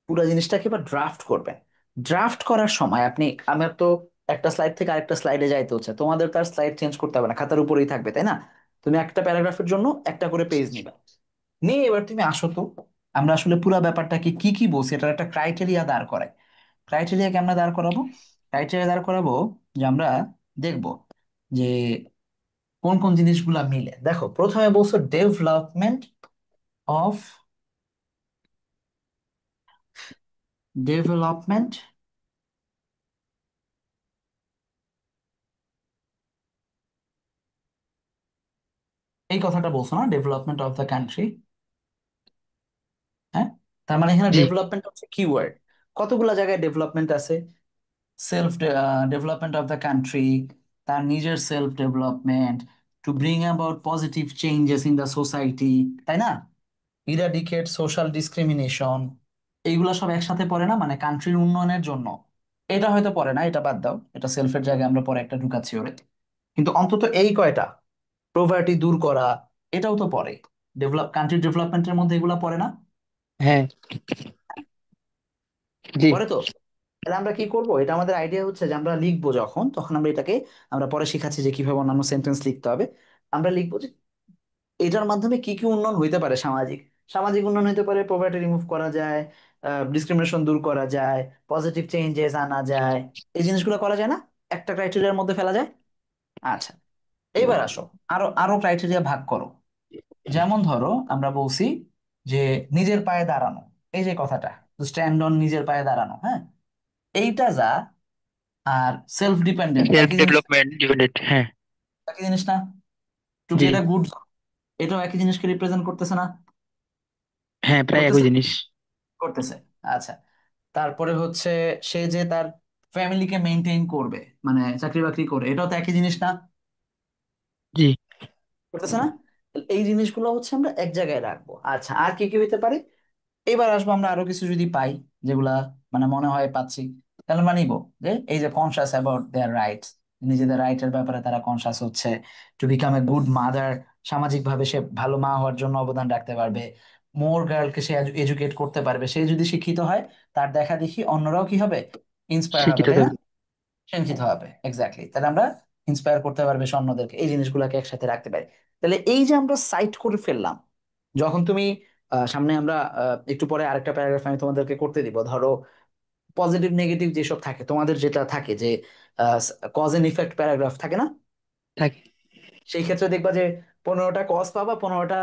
পুরো জিনিসটাকে এবার ড্রাফট করবেন। ড্রাফট করার সময় আপনি, আমার তো একটা স্লাইড থেকে আরেকটা স্লাইডে যাইতে হচ্ছে, তোমাদের তার স্লাইড চেঞ্জ করতে হবে না, খাতার উপরেই থাকবে, তাই না? তুমি একটা প্যারাগ্রাফের জন্য একটা করে পেজ নিবা, নিয়ে এবার তুমি আসো তো। আমরা আসলে পুরো ব্যাপারটাকে কি কি বলছি, এটার একটা ক্রাইটেরিয়া দাঁড় করাই। ক্রাইটেরিয়াকে আমরা দাঁড় করাবো, ক্রাইটেরিয়া দাঁড় করাবো যে আমরা দেখব যে কোন কোন জিনিসগুলা মিলে। দেখো, প্রথমে বলছো ডেভেলপমেন্ট অফ, ডেভেলপমেন্ট, এই কথাটা বলছো না, ডেভেলপমেন্ট অফ দ্য কান্ট্রি। হ্যাঁ, তার মানে এখানে জি। ডেভেলপমেন্ট হচ্ছে কিওয়ার্ড। কতগুলা জায়গায় ডেভেলপমেন্ট আছে? Self development of the country, তার নিজের self development, to bring about positive changes in the society, তাই না? ইরাডিকেট সোশ্যাল ডিসক্রিমিনেশন, এইগুলা সব একসাথে পড়ে না, মানে কান্ট্রির উন্নয়নের জন্য। এটা হয়তো পড়ে না, এটা বাদ দাও, এটা সেলফের জায়গায় আমরা পরে একটা ঢুকাচ্ছি ওরে। কিন্তু অন্তত এই কয়টা, প্রভার্টি দূর করা, এটাও তো পড়ে। কান্ট্রি ডেভেলপমেন্টের মধ্যে এগুলা পড়ে না? হ্যাঁ। জি। পড়ে তো। তাহলে আমরা কি করব, এটা আমাদের আইডিয়া হচ্ছে যে আমরা লিখবো যখন, তখন আমরা এটাকে, আমরা পরে শিখাচ্ছি যে কিভাবে অন্যান্য সেন্টেন্স লিখতে হবে। আমরা লিখবো যে এটার মাধ্যমে কি কি উন্নয়ন হইতে পারে, সামাজিক সামাজিক উন্নয়ন হইতে পারে, পভার্টি রিমুভ করা যায়, ডিসক্রিমিনেশন দূর করা যায়, পজিটিভ চেঞ্জেস আনা যায়। এই জিনিসগুলো করা যায় না, একটা ক্রাইটেরিয়ার মধ্যে ফেলা যায়। আচ্ছা, এইবার আসো, আরো আরো ক্রাইটেরিয়া ভাগ করো। যেমন ধরো আমরা বলছি যে নিজের পায়ে দাঁড়ানো, এই যে কথাটা, স্ট্যান্ড অন, নিজের পায়ে দাঁড়ানো, হ্যাঁ, এইটা যা, আর সেলফ ডিপেন্ডেন্ট সেলফ একই জিনিস। ডেভেলপমেন্ট ইউনিট, হ্যাঁ। একই জিনিস না? জি। টুগেদার গুড, এটাও একই জিনিসকে রিপ্রেজেন্ট করতেছে না? হ্যাঁ, প্রায় একই করতেছে, জিনিস। করতেছে। আচ্ছা, তারপরে হচ্ছে সে যে তার ফ্যামিলিকে মেনটেন করবে, মানে চাকরি বাকরি করে, এটাও তো একই জিনিস না? জি। করতেছে না? এই জিনিসগুলো হচ্ছে আমরা এক জায়গায় রাখবো। আচ্ছা, আর কি কি হইতে পারে? এবার আসবো আমরা আরো কিছু যদি পাই, যেগুলা মানে মনে হয় পাচ্ছি, তাহলে মানিব যে এই যে কনসাস অ্যাবাউট দেয়ার রাইটস, নিজেদের রাইটের ব্যাপারে তারা কনসাস হচ্ছে, to become a good mother, সামাজিক ভাবে সে ভালো মা হওয়ার জন্য অবদান রাখতে পারবে, মোর গার্লকে সে এডুকেট করতে পারবে, সে যদি শিক্ষিত হয় তার দেখা দেখি অন্যরাও কি হবে, ইন্সপায়ার হবে, শিক্ষিত তাই না? থাকবে। শিক্ষিত হবে, এক্স্যাক্টলি। তাহলে আমরা ইন্সপায়ার করতে পারবে সে অন্যদেরকে, এই জিনিসগুলোকে একসাথে রাখতে পারি। তাহলে এই যে আমরা সাইট করে ফেললাম, যখন তুমি সামনে আমরা একটু পরে আরেকটা প্যারাগ্রাফ আমি তোমাদেরকে করতে দিব, ধরো পজিটিভ নেগেটিভ যেসব থাকে তোমাদের, যেটা থাকে যে কজ এন্ড ইফেক্ট প্যারাগ্রাফ থাকে না, থাকে। সেই ক্ষেত্রে দেখবা যে 15টা কজ পাবা, 15টা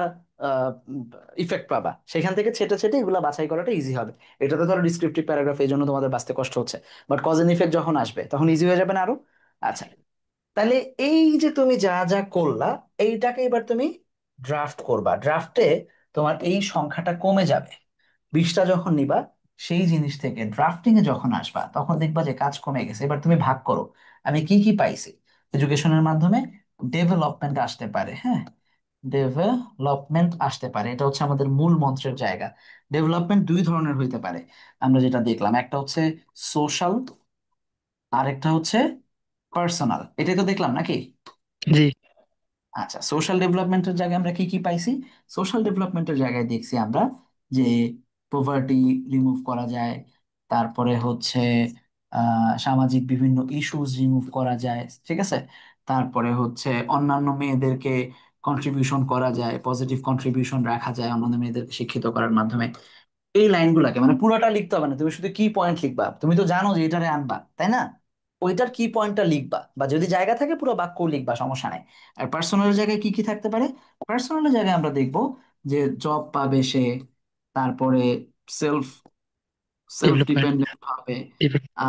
ইফেক্ট পাবা, সেখান থেকে ছেটে ছেটে এগুলা বাছাই করাটা ইজি হবে। এটা তো ধরো ডিসক্রিপটিভ প্যারাগ্রাফ, এই জন্য তোমাদের বাঁচতে কষ্ট হচ্ছে, বাট কজ এন্ড ইফেক্ট যখন আসবে তখন ইজি হয়ে যাবে না আরো? আচ্ছা, তাহলে এই যে তুমি যা যা করলা, এইটাকে এবার তুমি ড্রাফট করবা। ড্রাফটে তোমার এই সংখ্যাটা কমে যাবে। 20টা যখন নিবা, সেই জিনিস থেকে ড্রাফটিং এ যখন আসবা তখন দেখবা যে কাজ কমে গেছে। এবার তুমি ভাগ করো, আমি কি কি পাইছি। এডুকেশনের মাধ্যমে ডেভেলপমেন্ট আসতে পারে, হ্যাঁ, ডেভেলপমেন্ট আসতে পারে, এটা হচ্ছে আমাদের মূল মন্ত্রের জায়গা। ডেভেলপমেন্ট দুই ধরনের হইতে পারে, আমরা যেটা দেখলাম, একটা হচ্ছে সোশ্যাল, আরেকটা হচ্ছে পার্সোনাল, এটাই তো দেখলাম নাকি? জি। আচ্ছা, সোশ্যাল ডেভেলপমেন্টের জায়গায় আমরা কি কি পাইছি? সোশ্যাল ডেভেলপমেন্টের জায়গায় দেখছি আমরা যে পভার্টি রিমুভ করা যায়, তারপরে হচ্ছে সামাজিক বিভিন্ন ইস্যুস রিমুভ করা যায়, ঠিক আছে, তারপরে হচ্ছে অন্যান্য মেয়েদেরকে কন্ট্রিবিউশন করা যায়, পজিটিভ কন্ট্রিবিউশন রাখা যায় অন্যান্য মেয়েদেরকে শিক্ষিত করার মাধ্যমে। এই লাইনগুলাকে মানে পুরোটা লিখতে হবে না, তুমি শুধু কি পয়েন্ট লিখবা, তুমি তো জানো যে এটারে আনবা, তাই না? ওইটার কি পয়েন্টটা লিখবা, বা যদি জায়গা থাকে পুরো বাক্য লিখবা, সমস্যা নাই। আর পার্সোনাল জায়গায় কি কি থাকতে পারে? পার্সোনাল জায়গায় আমরা দেখবো যে জব পাবে সে, তারপরে সেলফ সেলফ ডেভেলপমেন্ট। ডিপেন্ডেন্ট হবে,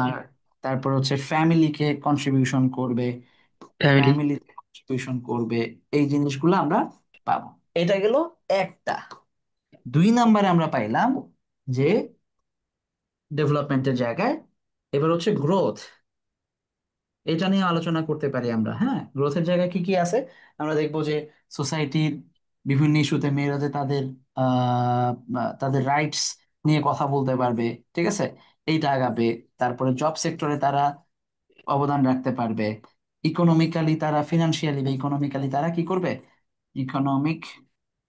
আর তারপর হচ্ছে ফ্যামিলিকে কন্ট্রিবিউশন করবে, ফ্যামিলি। ফ্যামিলিতে কন্ট্রিবিউশন করবে, এই জিনিসগুলো আমরা পাবো। এটা গেল একটা। 2 নম্বরে আমরা পাইলাম যে ডেভেলপমেন্টের জায়গায় এবার হচ্ছে গ্রোথ, এটা নিয়ে আলোচনা করতে পারি আমরা। হ্যাঁ, গ্রোথের জায়গায় কি কি আছে, আমরা দেখবো যে সোসাইটির বিভিন্ন ইস্যুতে মেয়েরা যে তাদের তাদের রাইটস নিয়ে কথা বলতে পারবে, ঠিক আছে, এইটা আগাবে। তারপরে জব সেক্টরে তারা অবদান রাখতে পারবে, ইকোনমিক্যালি তারা, ফিনান্সিয়ালি বা ইকোনমিক্যালি তারা কি করবে, ইকোনমিক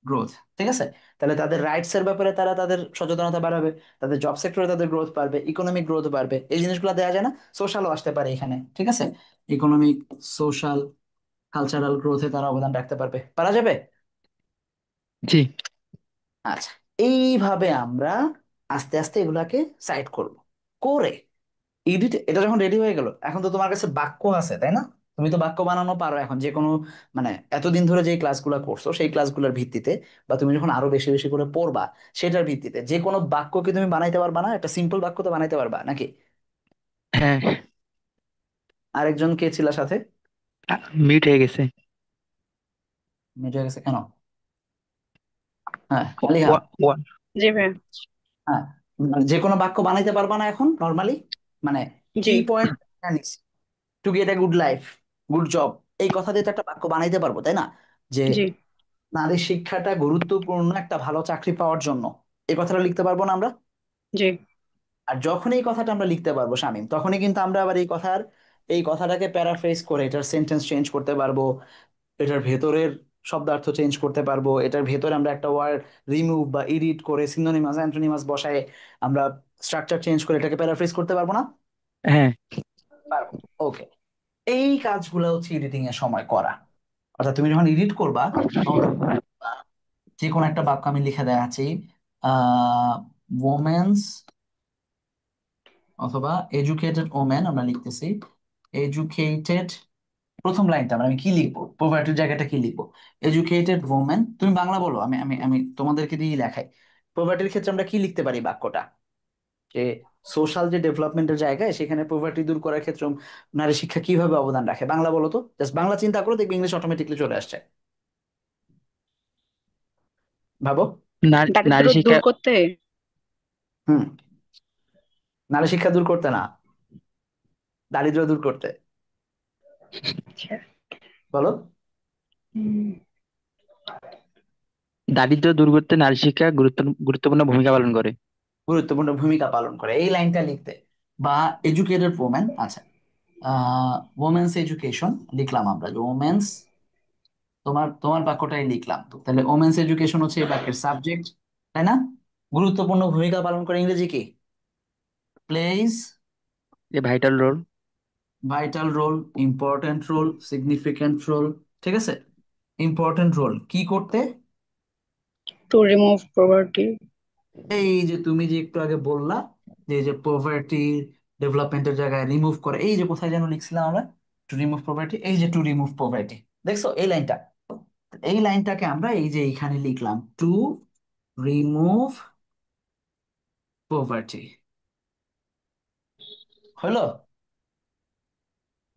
গ্রোথ, ঠিক আছে। তাহলে তাদের রাইটস এর ব্যাপারে তারা তাদের সচেতনতা বাড়াবে, তাদের জব সেক্টরে তাদের গ্রোথ বাড়বে, ইকোনমিক গ্রোথ বাড়বে, এই জিনিসগুলো দেওয়া যায় না? সোশ্যালও আসতে পারে এখানে, ঠিক আছে, ইকোনমিক, সোশ্যাল, কালচারাল গ্রোথে তারা অবদান রাখতে পারবে, পারা যাবে। জি। আচ্ছা, এইভাবে আমরা আস্তে আস্তে এগুলাকে সাইড করব, করে এডিট, এটা যখন রেডি হয়ে গেল, এখন তো তোমার কাছে বাক্য আছে, তাই না? তুমি তো বাক্য বানানো পারো এখন, যে কোনো, মানে এতদিন ধরে যে ক্লাসগুলো করছো সেই ক্লাসগুলোর ভিত্তিতে, বা তুমি যখন আরো বেশি বেশি করে পড়বা সেটার ভিত্তিতে যে কোনো বাক্যকে তুমি বানাইতে পারবা না? একটা সিম্পল বাক্য তো বানাইতে পারবা নাকি? হ্যাঁ। আরেকজন কে ছিল সাথে? মিউট হয়ে গেছে। মিটে গেছে কেন? হ্যাঁ, আলিহাম। ওয়ান। জি ভাইয়া। হ্যাঁ, মানে যে কোনো বাক্য বানাইতে পারবা না এখন নর্মালি, মানে জি কি পয়েন্ট জানিস, to get a good life, good job, এই কথা দিয়ে তো একটা বাক্য বানাইতে পারবো, তাই না? যে জি নারীর শিক্ষাটা গুরুত্বপূর্ণ একটা ভালো চাকরি পাওয়ার জন্য, এই কথাটা লিখতে পারবো না আমরা? জি আর যখন এই কথাটা আমরা লিখতে পারবো শামীম, তখনই কিন্তু আমরা আবার এই কথার এই কথাটাকে প্যারাফ্রেজ করে এটার সেন্টেন্স চেঞ্জ করতে পারবো, এটার ভেতরের শব্দার্থ চেঞ্জ করতে পারবো, এটার ভেতরে আমরা একটা ওয়ার্ড রিমুভ বা এডিট করে সিনোনিমাস অ্যান্টোনিমাস বসায় আমরা স্ট্রাকচার চেঞ্জ করে এটাকে প্যারাফ্রেজ করতে পারবো না? হ্যাঁ। পারবো। ওকে, এই কাজগুলো হচ্ছে এডিটিং এর সময় করা। অর্থাৎ তুমি যখন এডিট করবা তখন তুমি যে কোনো একটা বাক্য আমি লিখে দেখাচ্ছি, ওমেন্স অথবা এডুকেটেড ওমেন আমরা লিখতেছি, এডুকেটেড, প্রথম লাইনটা আমি কি লিখবো, পভার্টির জায়গাটা কি লিখবো, এডুকেটেড ওমেন, তুমি বাংলা বলো, আমি আমি আমি তোমাদেরকে দিয়ে লেখাই। পভার্টির ক্ষেত্রে আমরা কি লিখতে পারি বাক্যটা, যে সোশ্যাল যে ডেভেলপমেন্টের জায়গায় সেখানে পভার্টি দূর করার ক্ষেত্রে নারী শিক্ষা কিভাবে অবদান রাখে, বাংলা বলো তো, জাস্ট বাংলা চিন্তা করো, দেখবে ইংলিশ অটোমেটিকলি চলে আসছে। ভাবো। দারিদ্র নারী শিক্ষা। দূর করতে। হুম, নারী শিক্ষা দূর করতে না, দারিদ্র্য দূর করতে। আচ্ছা। বলো। উম, দারিদ্র্য দূর করতে নারী শিক্ষা গুরুত্বপূর্ণ ভূমিকা পালন করে। গুরুত্বপূর্ণ ভূমিকা পালন করে, এই লাইনটা লিখতে। বা এডুকেটেড ওমেন, আচ্ছা, ওমেন্স এডুকেশন লিখলাম আমরা, যে ওমেন্স, তোমার তোমার বাক্যটাই লিখলাম তো, তাহলে ওমেন্স এডুকেশন হচ্ছে এই বাক্যের সাবজেক্ট, তাই না? গুরুত্বপূর্ণ ভূমিকা পালন করে ইংরেজি কি, plays a vital role. Vital role, important role, significant role, ঠিক আছে। ইম্পর্টেন্ট রোল কি করতে, টু রিমুভ পভার্টি। এই যে তুমি যে একটু আগে বললা, যে এই যে পভার্টি ডেভেলপমেন্টের জায়গায় রিমুভ করে, এই যে কোথায় যেন লিখছিলাম আমরা, টু রিমুভ পভার্টি, এই যে টু রিমুভ পভার্টি, দেখছো এই লাইনটা, এই লাইনটাকে আমরা এই যে এইখানে লিখলাম, টু রিমুভ পভার্টি, হলো?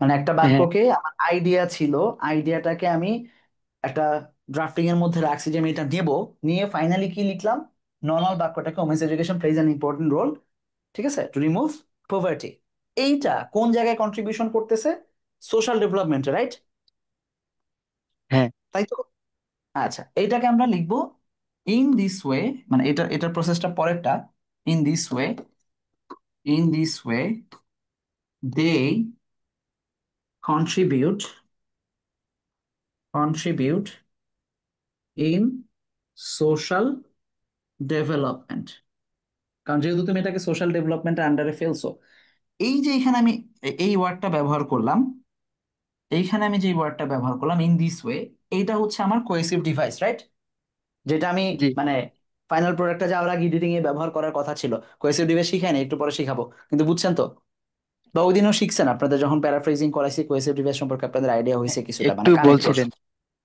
মানে একটা হ্যাঁ। বাক্যকে আমার আইডিয়া ছিল, আইডিয়াটাকে আমি একটা ড্রাফটিং এর মধ্যে রাখছি যে আমি এটা নেব, নিয়ে ফাইনালি কি লিখলাম, নর্মাল বাক্যটাকে women's education plays an important role, ঠিক আছে, টু রিমুভ পভার্টি। এইটা কোন জায়গায় কন্ট্রিবিউশন করতেছে, সোশ্যাল ডেভেলপমেন্টে, রাইট? হ্যাঁ। তাই তো। আচ্ছা, এইটাকে আমরা লিখবো ইন দিস ওয়ে, মানে এটার প্রসেসটা পরেরটা, in this way, in this way they contribute, contribute in social development. কারণ যেহেতু তুমি এটাকে সোশ্যাল ডেভেলপমেন্টের আন্ডারে ফেলছো, এই যে এখানে আমি এই ওয়ার্ডটা ব্যবহার করলাম, এইখানে আমি যে ওয়ার্ডটা ব্যবহার করলাম ইন দিস ওয়ে, এইটা হচ্ছে আমার কোয়েসিভ ডিভাইস, রাইট? যেটা আমি জি। মানে ফাইনাল প্রোডাক্টটা যাওয়ার আগে এডিটিং এ ব্যবহার করার কথা ছিল। কোয়েসিভ ডিভাইস শিখায়নি, একটু পরে শিখাবো, কিন্তু বুঝছেন তো? বা ওই দিনও শিখছেন, আপনাদের যখন প্যারাফ্রেজিং করাইছি কোয়েসিভ ডিভাইস সম্পর্কে আপনাদের আইডিয়া হয়েছে কিছুটা, একটু মানে কানেক্টরস। বলছিলেন।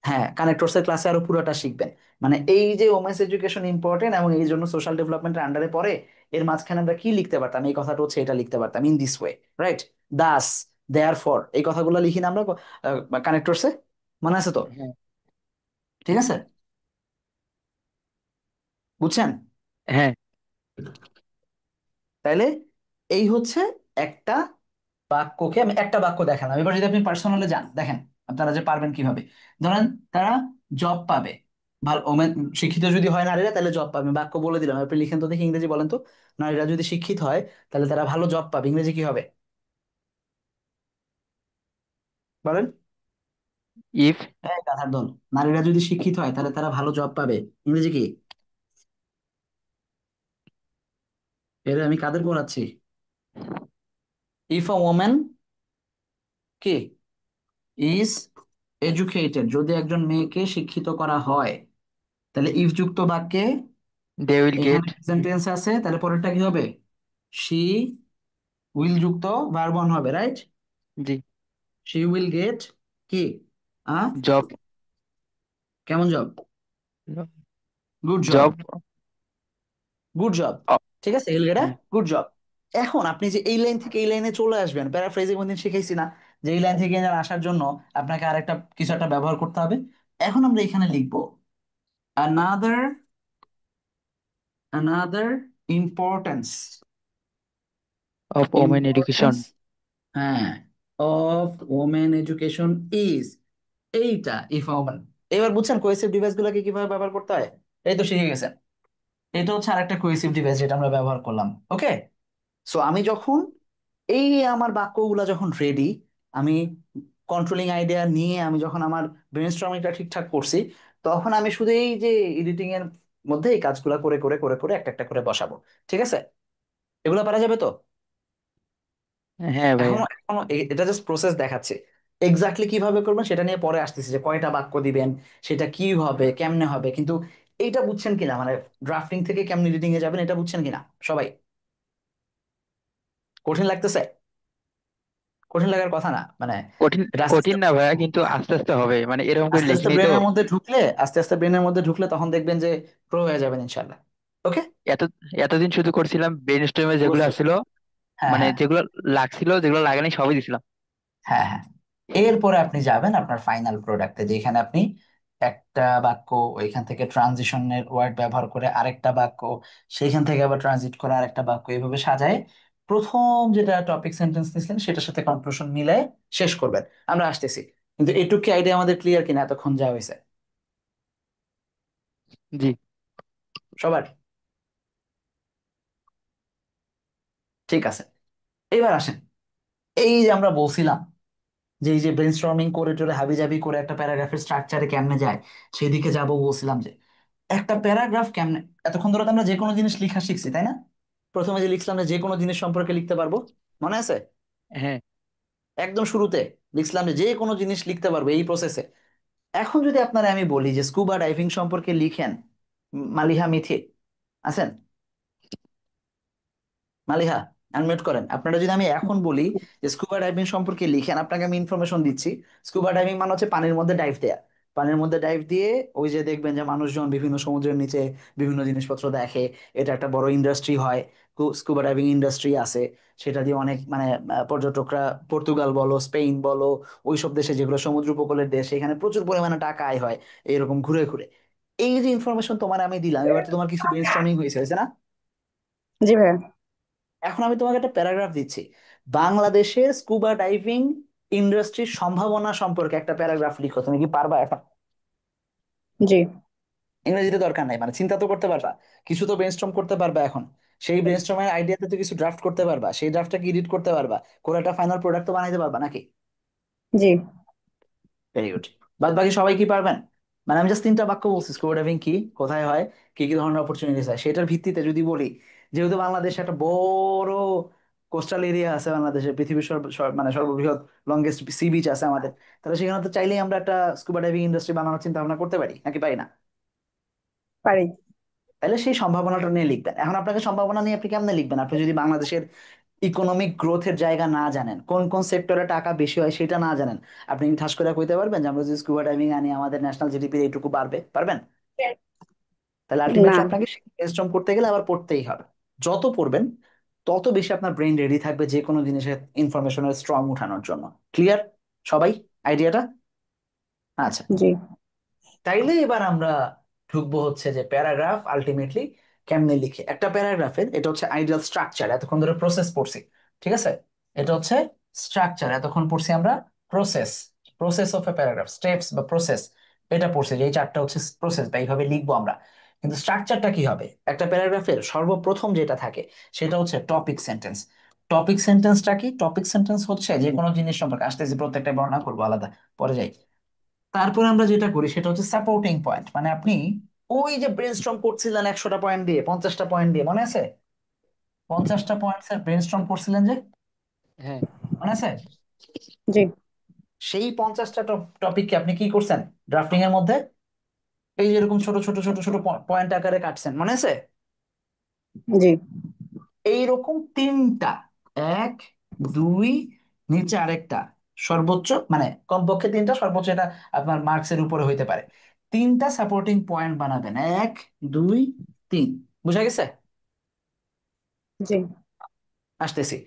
হ্যাঁ, কানেক্টরস এর ক্লাসে আরো পুরোটা শিখবেন। মানে এই যে ওমেন্স এডুকেশন ইম্পর্টেন্ট এবং এই জন্য সোশ্যাল ডেভেলপমেন্টের আন্ডারে পড়ে, এর মাঝখানে আমরা কি লিখতে পারতাম, এই কথাটা হচ্ছে এটা লিখতে পারতাম, in this way, right? Thus, therefore, এই কথাগুলো লিখি না আমরা কানেক্টরসে, মনে আছে তো? হ্যাঁ। ঠিক আছে, বুঝছেন? হ্যাঁ। তাইলে এই হচ্ছে একটা বাক্যকে, আমি একটা বাক্য দেখালাম, এবার যদি আপনি পার্সোনালি যান দেখেন আপনারা যে পারবেন কিভাবে। ধরেন তারা জব পাবে, ভালো শিক্ষিত যদি হয় নারীরা তাহলে জব পাবে, বাক্য বলে দিলাম, আপনি লিখেন তো দেখি ইংরেজি বলেন তো, নারীরা যদি শিক্ষিত হয় তাহলে তারা ভালো জব পাবে, ইংরেজি কি হবে বলেন? ইফ। এই গাধার দল, নারীরা যদি শিক্ষিত হয় তাহলে তারা ভালো জব পাবে, ইংরেজি কি? এর আমি কাদের পড়াচ্ছি, ইফ আ ওম্যান কি ইজ এডুকেটেড, যদি একজন মেয়েকে শিক্ষিত করা হয়, তাহলে ইফ যুক্ত বাক্যে দে উইল এখানে গেট। সেন্টেন্স আছে, তাহলে পরেরটা কি হবে, শি উইল যুক্ত ভার্ব ওয়ান হবে, right? G. She will get কি, আ জব। কেমন job, good job, job. Good job, ঠিক আছে, will get a good job. এখন আপনি যে এই লাইন থেকে এই লাইনে চলে আসবেন, প্যারাফ্রেজিং কোনদিন শিখাইছি না, যে এই লাইন থেকে এই লাইনে আসার জন্য আপনাকে আরেকটা কিছু একটা ব্যবহার করতে হবে। এখন আমরা এখানে লিখবো another, another importance, of women education. importance, হ্যাঁ, অফ ওমেন এডুকেশন ইজ, এইটা ইফ ওমেন। এবার বুঝছেন কোয়েসিভ ডিভাইস গুলোকে কিভাবে ব্যবহার করতে হয়, এই তো শিখে গেছেন। এটা হচ্ছে আরেকটা কোয়েসিভ ডিভাইস যেটা আমরা ব্যবহার করলাম, ওকে। সো আমি যখন এই আমার বাক্যগুলা যখন রেডি, আমি কন্ট্রোলিং আইডিয়া নিয়ে আমি যখন আমার ব্রেনস্টর্মিংটা ঠিকঠাক করছি, তখন আমি শুধু এই যে এডিটিং এর মধ্যে এই কাজগুলো করে করে করে করে একটা একটা করে বসাবো। ঠিক আছে? এগুলো পারা যাবে তো? হ্যাঁ ভাইয়া। এখনো এখনো এটা জাস্ট প্রসেস দেখাচ্ছে। এক্স্যাক্টলি কিভাবে করবেন সেটা নিয়ে পরে আসতেছে, যে কয়টা বাক্য দিবেন, সেটা কি হবে, কেমনে হবে, কিন্তু এইটা বুঝছেন কিনা, মানে ড্রাফটিং থেকে কেমনে এডিটিং এ যাবেন এটা বুঝছেন কিনা সবাই? কঠিন লাগতেছে? কঠিন লাগার কথা না, মানে কঠিন এটা আস্তে আস্তে কঠিন না ভাইয়া, কিন্তু আস্তে আস্তে হবে, মানে এরকম করে আস্তে আস্তে লিখিনি তো। ব্রেনের মধ্যে ঢুকলে, আস্তে আস্তে ব্রেনের মধ্যে ঢুকলে তখন দেখবেন যে প্রো হয়ে যাবেন ইনশাল্লাহ। ওকে। এত এতদিন শুধু করছিলাম ব্রেন স্টর্মে, যেগুলো বুঝতে আসছিল হ্যাঁ মানে হ্যাঁ যেগুলো লাগছিল, যেগুলো লাগে নাই সবই দিছিলাম। হ্যাঁ হ্যাঁ। এরপরে আপনি যাবেন আপনার ফাইনাল প্রোডাক্টে, যেখানে আপনি একটা বাক্য ওইখান থেকে ট্রানজিশনের ওয়ার্ড ব্যবহার করে আরেকটা বাক্য, সেইখান থেকে আবার ট্রানজিট করে আরেকটা বাক্য, এইভাবে সাজায় প্রথম যেটা টপিক সেন্টেন্স দিয়েছিলেন সেটার সাথে কনক্লুশন মিলায় শেষ করবেন। আমরা আসতেছি, কিন্তু এটুকু আইডিয়া আমাদের ক্লিয়ার কিনা এতক্ষণ যা হয়েছে জি। সবার? ঠিক আছে, এবার আসেন। এই যে আমরা বলছিলাম যে এই যে ব্রেনস্টর্মিং করে টোরে হাবিজাবি করে একটা প্যারাগ্রাফের স্ট্রাকচারে কেমনে যায় সেদিকে যাব, বলছিলাম যে একটা প্যারাগ্রাফ কেমনে, এতক্ষণ ধরে তো আমরা যে কোনো জিনিস লেখা শিখছি তাই না? প্রথমে যে লিখছিলাম যে যে কোনো জিনিস সম্পর্কে লিখতে পারবো, মনে আছে? হ্যাঁ একদম শুরুতে লিখছিলাম যে যে কোনো জিনিস লিখতে পারবো এই প্রসেসে। এখন যদি আপনারা আমি বলি যে স্কুবা ডাইভিং সম্পর্কে লিখেন, মালিহা মিথি আছেন? মালিহা, আনমিউট করেন। আপনারা যদি আমি এখন বলি যে স্কুবা ডাইভিং সম্পর্কে লিখেন, আপনাকে আমি ইনফরমেশন দিচ্ছি। স্কুবা ডাইভিং মানে হচ্ছে পানির মধ্যে ডাইভ দেয়া। পানির মধ্যে ডাইভ দিয়ে ওই যে দেখবেন যে মানুষজন বিভিন্ন সমুদ্রের নিচে বিভিন্ন জিনিসপত্র দেখে, এটা একটা বড় ইন্ডাস্ট্রি হয়, স্কুবা ডাইভিং ইন্ডাস্ট্রি আছে। সেটা দিয়ে অনেক মানে পর্যটকরা, পর্তুগাল বলো স্পেন বলো, ওইসব দেশে যেগুলো সমুদ্র উপকূলের দেশ, এখানে প্রচুর পরিমাণে টাকা আয় হয় এরকম ঘুরে ঘুরে। এই যে ইনফরমেশন তোমার আমি দিলাম, এবার তো তোমার কিছু ব্রেনস্টর্মিং হয়েছে, হয়েছে না? জি ভাইয়া। এখন আমি তোমাকে একটা প্যারাগ্রাফ দিচ্ছি, বাংলাদেশের স্কুবা ডাইভিং ইন্ডাস্ট্রির সম্ভাবনা সম্পর্কে একটা প্যারাগ্রাফ লিখো। তুমি কি পারবা এখন? জি। ইংরেজিতে দরকার নাই, মানে চিন্তা তো করতে পারবা, কিছু তো ব্রেনস্টর্ম করতে পারবা এখন। সেই ব্রেনস্টর্মের আইডিয়াতে তো কিছু ড্রাফট করতে পারবা, সেই ড্রাফটটাকে এডিট করতে পারবা, করে একটা ফাইনাল প্রোডাক্ট তো বানাইতে পারবা নাকি? জি। Very good. বাদ বাকি সবাই কি পারবেন? মানে আমি জাস্ট তিনটা বাক্য বলছি, স্কুবা ডাইভিং কি, কোথায় হয়, কি কি ধরনের অপরচুনিটিস হয়, সেটার ভিত্তিতে যদি বলি, যেহেতু বাংলাদেশ একটা বড় কোস্টাল এরিয়া আছে, বাংলাদেশের পৃথিবীর মানে সর্ববৃহৎ লংগেস্ট সি বিচ আছে আমাদের, তাহলে সেখানে তো চাইলেই আমরা একটা স্কুবা ডাইভিং ইন্ডাস্ট্রি বানানোর চিন্তা ভাবনা করতে পারি নাকি পারি না? পারি। তাহলে সেই সম্ভাবনাটা নিয়ে লিখবেন। এখন আপনাকে সম্ভাবনা নিয়ে আপনি কেমনে লিখবেন, আপনি যদি বাংলাদেশের ইকোনমিক গ্রোথের জায়গা না জানেন, কোন কোন সেক্টরে টাকা বেশি হয় সেটা না জানেন, আপনি কি ঠাস করে কইতে পারবেন যে আমরা যদি স্কুবা ডাইভিং আনি আমাদের ন্যাশনাল জিডিপি এইটুকু বাড়বে? পারবেন? তাহলে না। আলটিমেটলি আপনাকে ব্রেনস্টর্ম করতে গেলে আবার পড়তেই হবে। যত পড়বেন তত বেশি আপনার ব্রেন রেডি থাকবে যে কোনো জিনিসের ইনফরমেশনের স্ট্রং উঠানোর জন্য। ক্লিয়ার সবাই আইডিয়াটা? আচ্ছা, জি। তাইলে এবার আমরা ঢুকবো হচ্ছে যে প্যারাগ্রাফ আলটিমেটলি কেমনে লিখে। একটা প্যারাগ্রাফের এটা হচ্ছে আইডিয়াল স্ট্রাকচার, এতক্ষণ ধরে প্রসেস পড়ছি, ঠিক আছে? এটা হচ্ছে স্ট্রাকচার, এতক্ষণ পড়ছি আমরা process, process of a paragraph, steps বা প্রসেস, এটা পড়ছি যে এই চারটা হচ্ছে প্রসেস বা এইভাবে লিখবো আমরা। কিন্তু স্ট্রাকচারটা কি হবে একটা প্যারাগ্রাফের? সর্বপ্রথম যেটা থাকে সেটা হচ্ছে টপিক সেন্টেন্স। টপিক সেন্টেন্সটা কি? টপিক সেন্টেন্স হচ্ছে যে কোনো জিনিস সম্পর্কে, আসতেছি প্রত্যেকটা বর্ণনা করবো আলাদা, পরে যাই। তারপরে আমরা যেটা করি সেটা হচ্ছে সাপোর্টিং পয়েন্ট, মানে আপনি ওই যে ব্রেনস্টর্ম করছিলেন 100টা পয়েন্ট দিয়ে, 50টা পয়েন্ট দিয়ে, মনে আছে? 50টা পয়েন্ট স্যার ব্রেনস্টর্ম করছিলেন যে, হ্যাঁ। মনে আছে? জি। সেই 50টা টপিককে আপনি কি করছেন ড্রাফটিং এর মধ্যে? এই যে এরকম ছোট ছোট ছোট ছোট পয়েন্ট আকারে কাটছেন, মনে আছে? জি। এইরকম তিনটা, এক, দুই, নিচে আরেকটা, সর্বোচ্চ মানে কমপক্ষে তিনটা, সর্বোচ্চ এটা আপনার মার্কসের উপরে হইতে পারে। তিনটা সাপোর্টিং পয়েন্ট বানাবেন, এক, দুই, তিন। বুঝা গেছে? জি। আসতেছি।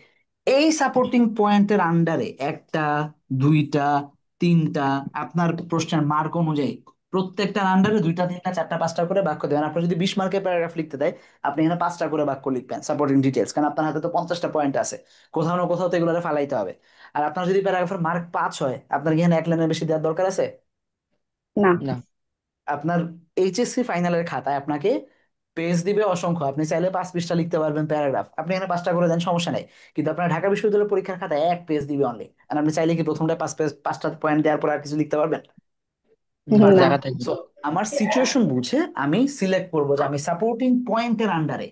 এই সাপোর্টিং পয়েন্টের আন্ডারে একটা, দুইটা, তিনটা, আপনার প্রশ্নের মার্ক অনুযায়ী প্রত্যেকটার আন্ডারে দুইটা, তিনটা, চারটা, পাঁচটা করে বাক্য দেবেন। আপনার যদি 20 মার্কের প্যারাগ্রাফ লিখতে দেয়, আপনি এখানে 5টা করে বাক্য লিখবেন সাপোর্টিং ডিটেলস, কারণ আপনার হাতে তো 50টা পয়েন্ট আছে, কোথাও না কোথাও তো এগুলো ফালাইতে হবে। আর আপনার যদি প্যারাগ্রাফের মার্ক 5 হয়, আপনার কি এখানে 1 লাইনের বেশি দেওয়ার দরকার আছে? না। না। আপনার এইচএসসি ফাইনালের খাতায় আপনাকে পেজ দিবে অসংখ্য, আপনি চাইলে 5 পৃষ্ঠা লিখতে পারবেন প্যারাগ্রাফ, আপনি এখানে 5টা করে দেন, সমস্যা নেই। কিন্তু আপনার ঢাকা বিশ্ববিদ্যালয়ের পরীক্ষার খাতায় 1 পেজ দিবে অনলি, আর আপনি চাইলে কি প্রথমটা 5 পেজ 5টা পয়েন্ট দেওয়ার পর আর কিছু লিখতে পারবেন? না। পারবেন না। জায়গা থাকবে। সো আমার সিচুয়েশন বুঝে আমি সিলেক্ট করবো যে আমি সাপোর্টিং পয়েন্টের আন্ডারে,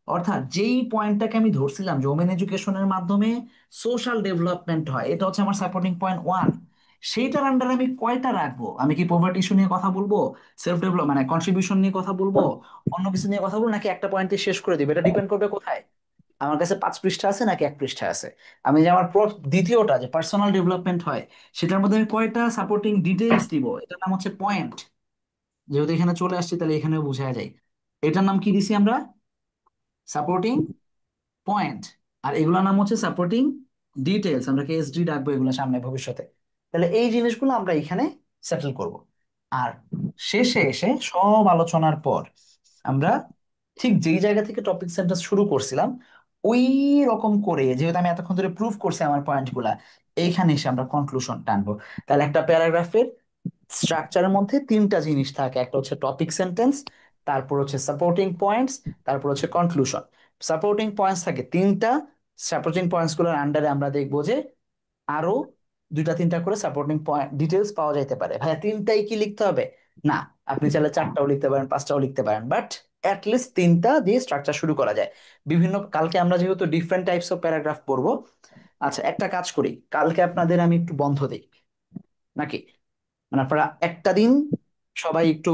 অর্থাৎ যেই পয়েন্টটাকে আমি ধরছিলাম যে ওমেন এডুকেশনের মাধ্যমে সোশ্যাল ডেভেলপমেন্ট হয়, এটা হচ্ছে আমার সাপোর্টিং পয়েন্ট 1, সেইটার আন্ডারে আমি কয়টা রাখবো? আমি কি পভার্টি ইস্যু নিয়ে কথা বলবো, সেলফ ডেভেলপ মানে কন্ট্রিবিউশন নিয়ে কথা বলবো, অন্য কিছু নিয়ে কথা বলবো, নাকি একটা পয়েন্টে শেষ করে দিবে? এটা ডিপেন্ড করবে কোথায়, আমার কাছে 5 পৃষ্ঠা আছে নাকি 1 পৃষ্ঠা আছে। আমি যে আমার দ্বিতীয়টা যে পার্সোনাল ডেভেলপমেন্ট হয়, সেটার মধ্যে আমি কয়টা সাপোর্টিং ডিটেলস দিব, এটার নাম হচ্ছে পয়েন্ট। যেহেতু এখানে চলে আসছে তাহলে এখানেও বোঝা যায়। এটার নাম কি দিছি আমরা? Supporting point. আর এগুলোর নাম হচ্ছে সাপোর্টিং ডিটেলস, আমরা কেএসডি ডাকবো এগুলো সামনে ভবিষ্যতে। তাহলে এই জিনিসগুলো আমরা এখানে সেটেল করব। আর শেষে এসে সব আলোচনার পর আমরা ঠিক যেই জায়গা থেকে টপিক সেন্টেন্স শুরু করছিলাম ওই রকম করে, যেহেতু আমি এতক্ষণ ধরে প্রুফ করছি আমার পয়েন্ট গুলা, এইখানে এসে আমরা কনক্লুশন টানবো। তাহলে একটা প্যারাগ্রাফের স্ট্রাকচারের মধ্যে 3টা জিনিস থাকে, একটা হচ্ছে টপিক সেন্টেন্স, তারপর হচ্ছে সাপোর্টিং পয়েন্টস, তারপর হচ্ছে কনক্লুশন। সাপোর্টিং পয়েন্টস থাকে 3টা, সাপোর্টিং পয়েন্টস গুলোর আন্ডারে আমরা দেখবো যে আরো 2টা 3টা করে সাপোর্টিং পয়েন্ট ডিটেলস পাওয়া যাইতে পারে। ভাইয়া 3টাই কি লিখতে হবে? না, আপনি চাইলে 4টাও লিখতে পারেন, 5টাও লিখতে পারেন, বাট লিস্ট 3টা দিয়ে স্ট্রাকচার শুরু করা যায়। বিভিন্ন কালকে আমরা যেহেতু ডিফারেন্ট টাইপস অফ প্যারাগ্রাফ পড়বো, আচ্ছা একটা কাজ করি, কালকে আপনাদের আমি একটু বন্ধ দিই নাকি? মানে আপনারা একটা দিন সবাই একটু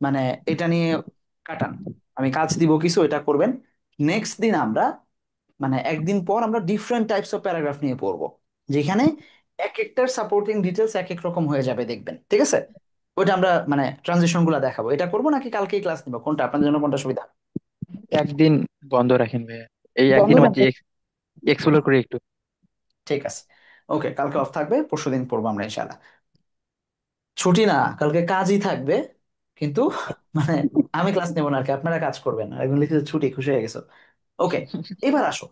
মানে এটা নিয়ে কাটান, আমি কাজ দিব কিছু, এটা করবেন। নেক্সট দিন আমরা মানে একদিন পর আমরা ডিফারেন্ট টাইপস অফ প্যারাগ্রাফ নিয়ে পড়বো, যেখানে এক একটার সাপোর্টিং ডিটেলস এক এক রকম হয়ে যাবে, দেখবেন, ঠিক আছে? ওইটা আমরা মানে ট্রানজিশন গুলা দেখাবো, এটা করবো নাকি কালকেই ক্লাস নিবো, কোনটা আপনাদের জন্য কোনটা সুবিধা? একদিন বন্ধ রাখেন ভাইয়া, এই বন্ধ একদিনের মধ্যে থাকে। এক্সপ্লোর করি একটু। ঠিক আছে, ওকে, কালকে অফ থাকবে, পরশুদিন পড়বো আমরা ইনশাল্লাহ। ছুটি না, কালকে কাজই থাকবে, কিন্তু মানে আমি ক্লাস নেবো না আর কি, আপনারা কাজ করবেন, আর একদম লিখে ছুটি, খুশি হয়ে গেছো। ওকে, এবার আসো,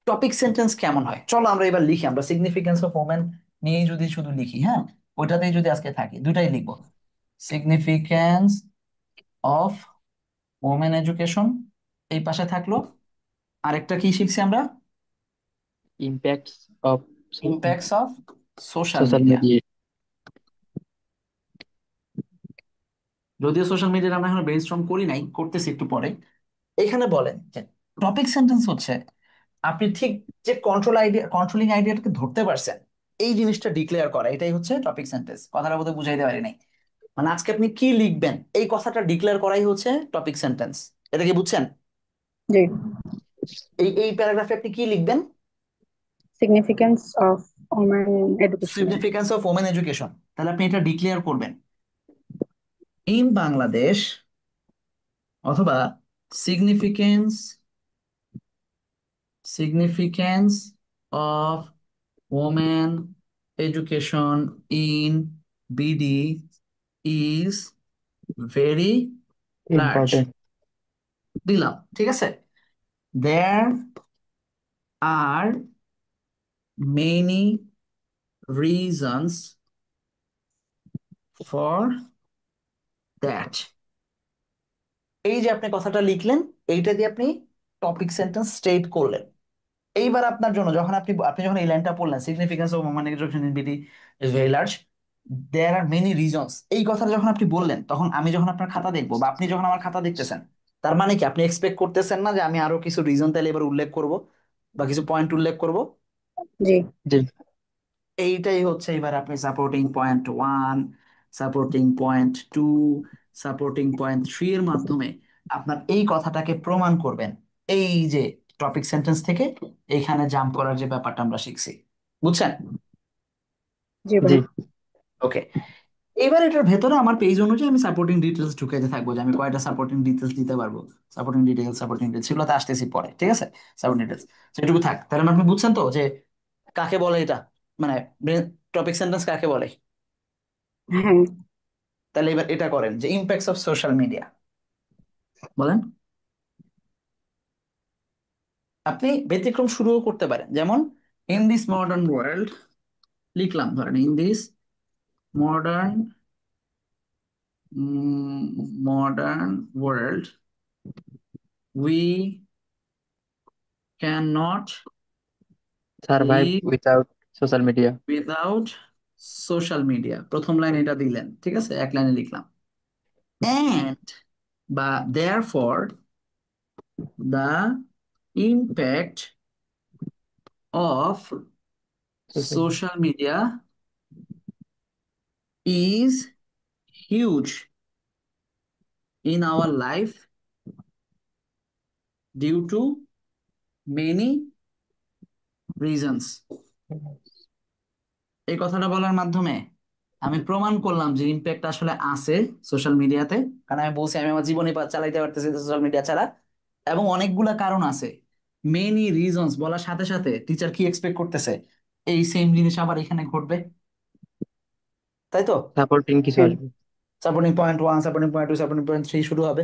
টপিক সেন্টেন্স কেমন হয় চলো আমরা এবার লিখি। আমরা সিগনিফিকেন্স অফ ওমেন নিয়েই যদি শুধু লিখি, হ্যাঁ, ওইটাতেই যদি আজকে থাকি, দুটাই লিখবো, সিগনিফিকেন্স অফ ওমেন এডুকেশন এই পাশে থাকলো, আরেকটা কি শিখছি আমরা? Impacts of impacts of social social media. Media. যদিও সোশ্যাল মিডিয়া আমরা এখন ব্রেনস্টর্ম করি নাই, করতেছি একটু পরে। এখানে বলেন যে টপিক সেন্টেন্স হচ্ছে আপনি ঠিক যে কন্ট্রোলিং আইডিয়াটাকে ধরতে পারছেন, এই জিনিসটা ডিক্লেয়ার করা, এটাই হচ্ছে টপিক সেন্টেন্স। কথাটা বোধহয় বুঝাইতে পারি নাই, মানে আজকে আপনি কি লিখবেন এই কথাটা ডিক্লেয়ার করাই হচ্ছে টপিক সেন্টেন্স। এটা কি বুঝছেন? জি। এই প্যারাগ্রাফে আপনি কি লিখবেন? Significance of women education. Significance of women education, তাহলে আপনি এটা ডিক্লেয়ার করবেন ইন বাংলাদেশ, অথবা significance significance of women education in BD is very large. Important. দিলাম, ঠিক আছে। দেয়ার আর many reasons for that। এই যে আপনি কথাটা লিখলেন, এইটা দিয়ে আপনি টপিক সেন্টেন্স স্টেট করলেন। এইবার আপনার জন্য যখন আপনি আপনি যখন এই লাইনটা পড়লেন, significance of woman education in BD is very large, there are many reasons, এই কথাটা যখন আপনি বললেন, তখন আমি যখন আপনার খাতা দেখবো বা আপনি যখন আমার খাতা দেখতেছেন, তার মানে কি আপনি এক্সপেক্ট করতেছেন না যে আমি আরো কিছু রিজন তাহলে এবার উল্লেখ করব বা কিছু পয়েন্ট উল্লেখ করব? জি। জি। এইটাই হচ্ছে এবার আপনি supporting point 1, supporting point 2, supporting point 3 এর মাধ্যমে আপনার এই কথাটাকে প্রমাণ করবেন। এই যে টপিক সেন্টেন্স থেকে এইখানে জাম্প করার যে ব্যাপারটা আমরা শিখছি, বুঝছেন? জি জি। ভাই। ওকে, এবার এটার ভেতরে আমার পেজ অনুযায়ী আমি সাপোর্টিং ডিটেলস ঢুকাইতে থাকবো, যে আমি কয়টা সাপোর্টিং ডিটেলস দিতে পারবো। সাপোর্টিং ডিটেলস সেগুলোতে আসতেছি পরে, ঠিক আছে? সাপোর্টিং ডিটেলস এটুকু থাক, তাহলে আপনি বুঝছেন তো যে কাকে বলে এটা, মানে টপিক সেন্টেন্স কাকে বলে। হ্যাঁ। তাহলে এবার এটা করেন যে ইম্প্যাক্টস অফ সোশ্যাল মিডিয়া, বলেন। আপনি ব্যতিক্রম শুরুও করতে পারেন, যেমন ইন দিস মডার্ন ওয়ার্ল্ড, লিখলাম ধরেন in this modern modern world we can not survive live without social media. Without social media, প্রথম লাইন এটা দিলেন, ঠিক আছে, এক লাইনে লিখলাম। অ্যান্ড বা therefore the impact of social social media is huge in our life due to many reasons। এই কথাটা বলার মাধ্যমে আমি প্রমাণ করলাম যে ইম্প্যাক্ট আসলে আছে সোশ্যাল মিডিয়াতে, কারণ আমি বলছি আমি আমার জীবনে চালাইতে পারতেছি সোশ্যাল মিডিয়া ছাড়া, এবং অনেকগুলা কারণ আছে। মেনি রিজনস বলার সাথে সাথে টিচার কি এক্সপেক্ট করতেছে, এই সেম জিনিস আবার এখানে ঘটবে, তাই তো? সাপোর্টিং কিছু হ্যাঁ। আসবে। Supporting point one, supporting point two, supporting point three শুরু হবে,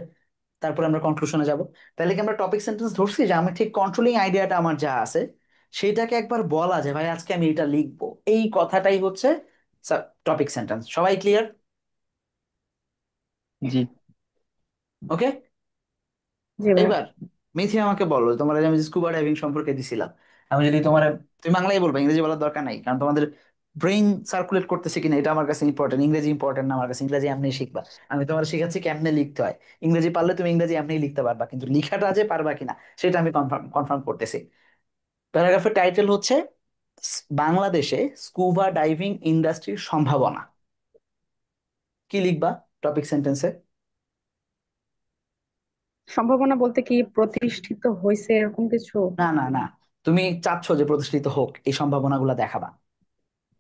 তারপরে আমরা কনক্লুশনে যাব। তাহলে কি আমরা টপিক সেন্টেন্স ধরছি যে আমি ঠিক কন্ট্রোলিং আইডিয়াটা আমার যা আছে সেটাকে একবার বলা যে ভাই আজকে আমি এটা লিখবো, এই কথাটাই হচ্ছে টপিক সেন্টেন্স। সবাই ক্লিয়ার? জি। জি ওকে। ভাইয়া। এইবার মিথি আমাকে বলো, তোমার আমি স্কুবা ডাইভিং সম্পর্কে দিছিলাম, আমি যদি তোমার, তুমি বাংলাই বলবে, ইংরেজি বলার দরকার নাই, কারণ তোমাদের ব্রেইন সার্কুলেট করতেছে কিনা এটা আমার কাছে ইম্পর্টেন্ট, ইংরেজি ইম্পর্টেন্ট না আমার কাছে, ইংরেজি এমনি শিখবা। আমি তোমার শিখাচ্ছি কেমনে লিখতে হয়, ইংরেজি পারলে তুমি ইংরেজি এমনি লিখতে পারবা, কিন্তু লিখাটা যে পারবা কিনা সেটা আমি কনফার্ম কনফার্ম করতেছি। প্যারাগ্রাফের টাইটেল হচ্ছে বাংলাদেশে স্কুবা ডাইভিং ইন্ডাস্ট্রির সম্ভাবনা। কি লিখবা টপিক সেন্টেন্সে? সম্ভাবনা বলতে কি প্রতিষ্ঠিত হয়েছে এরকম কিছু? না না না, তুমি চাচ্ছ যে প্রতিষ্ঠিত হোক, এই সম্ভাবনাগুলো দেখাবা।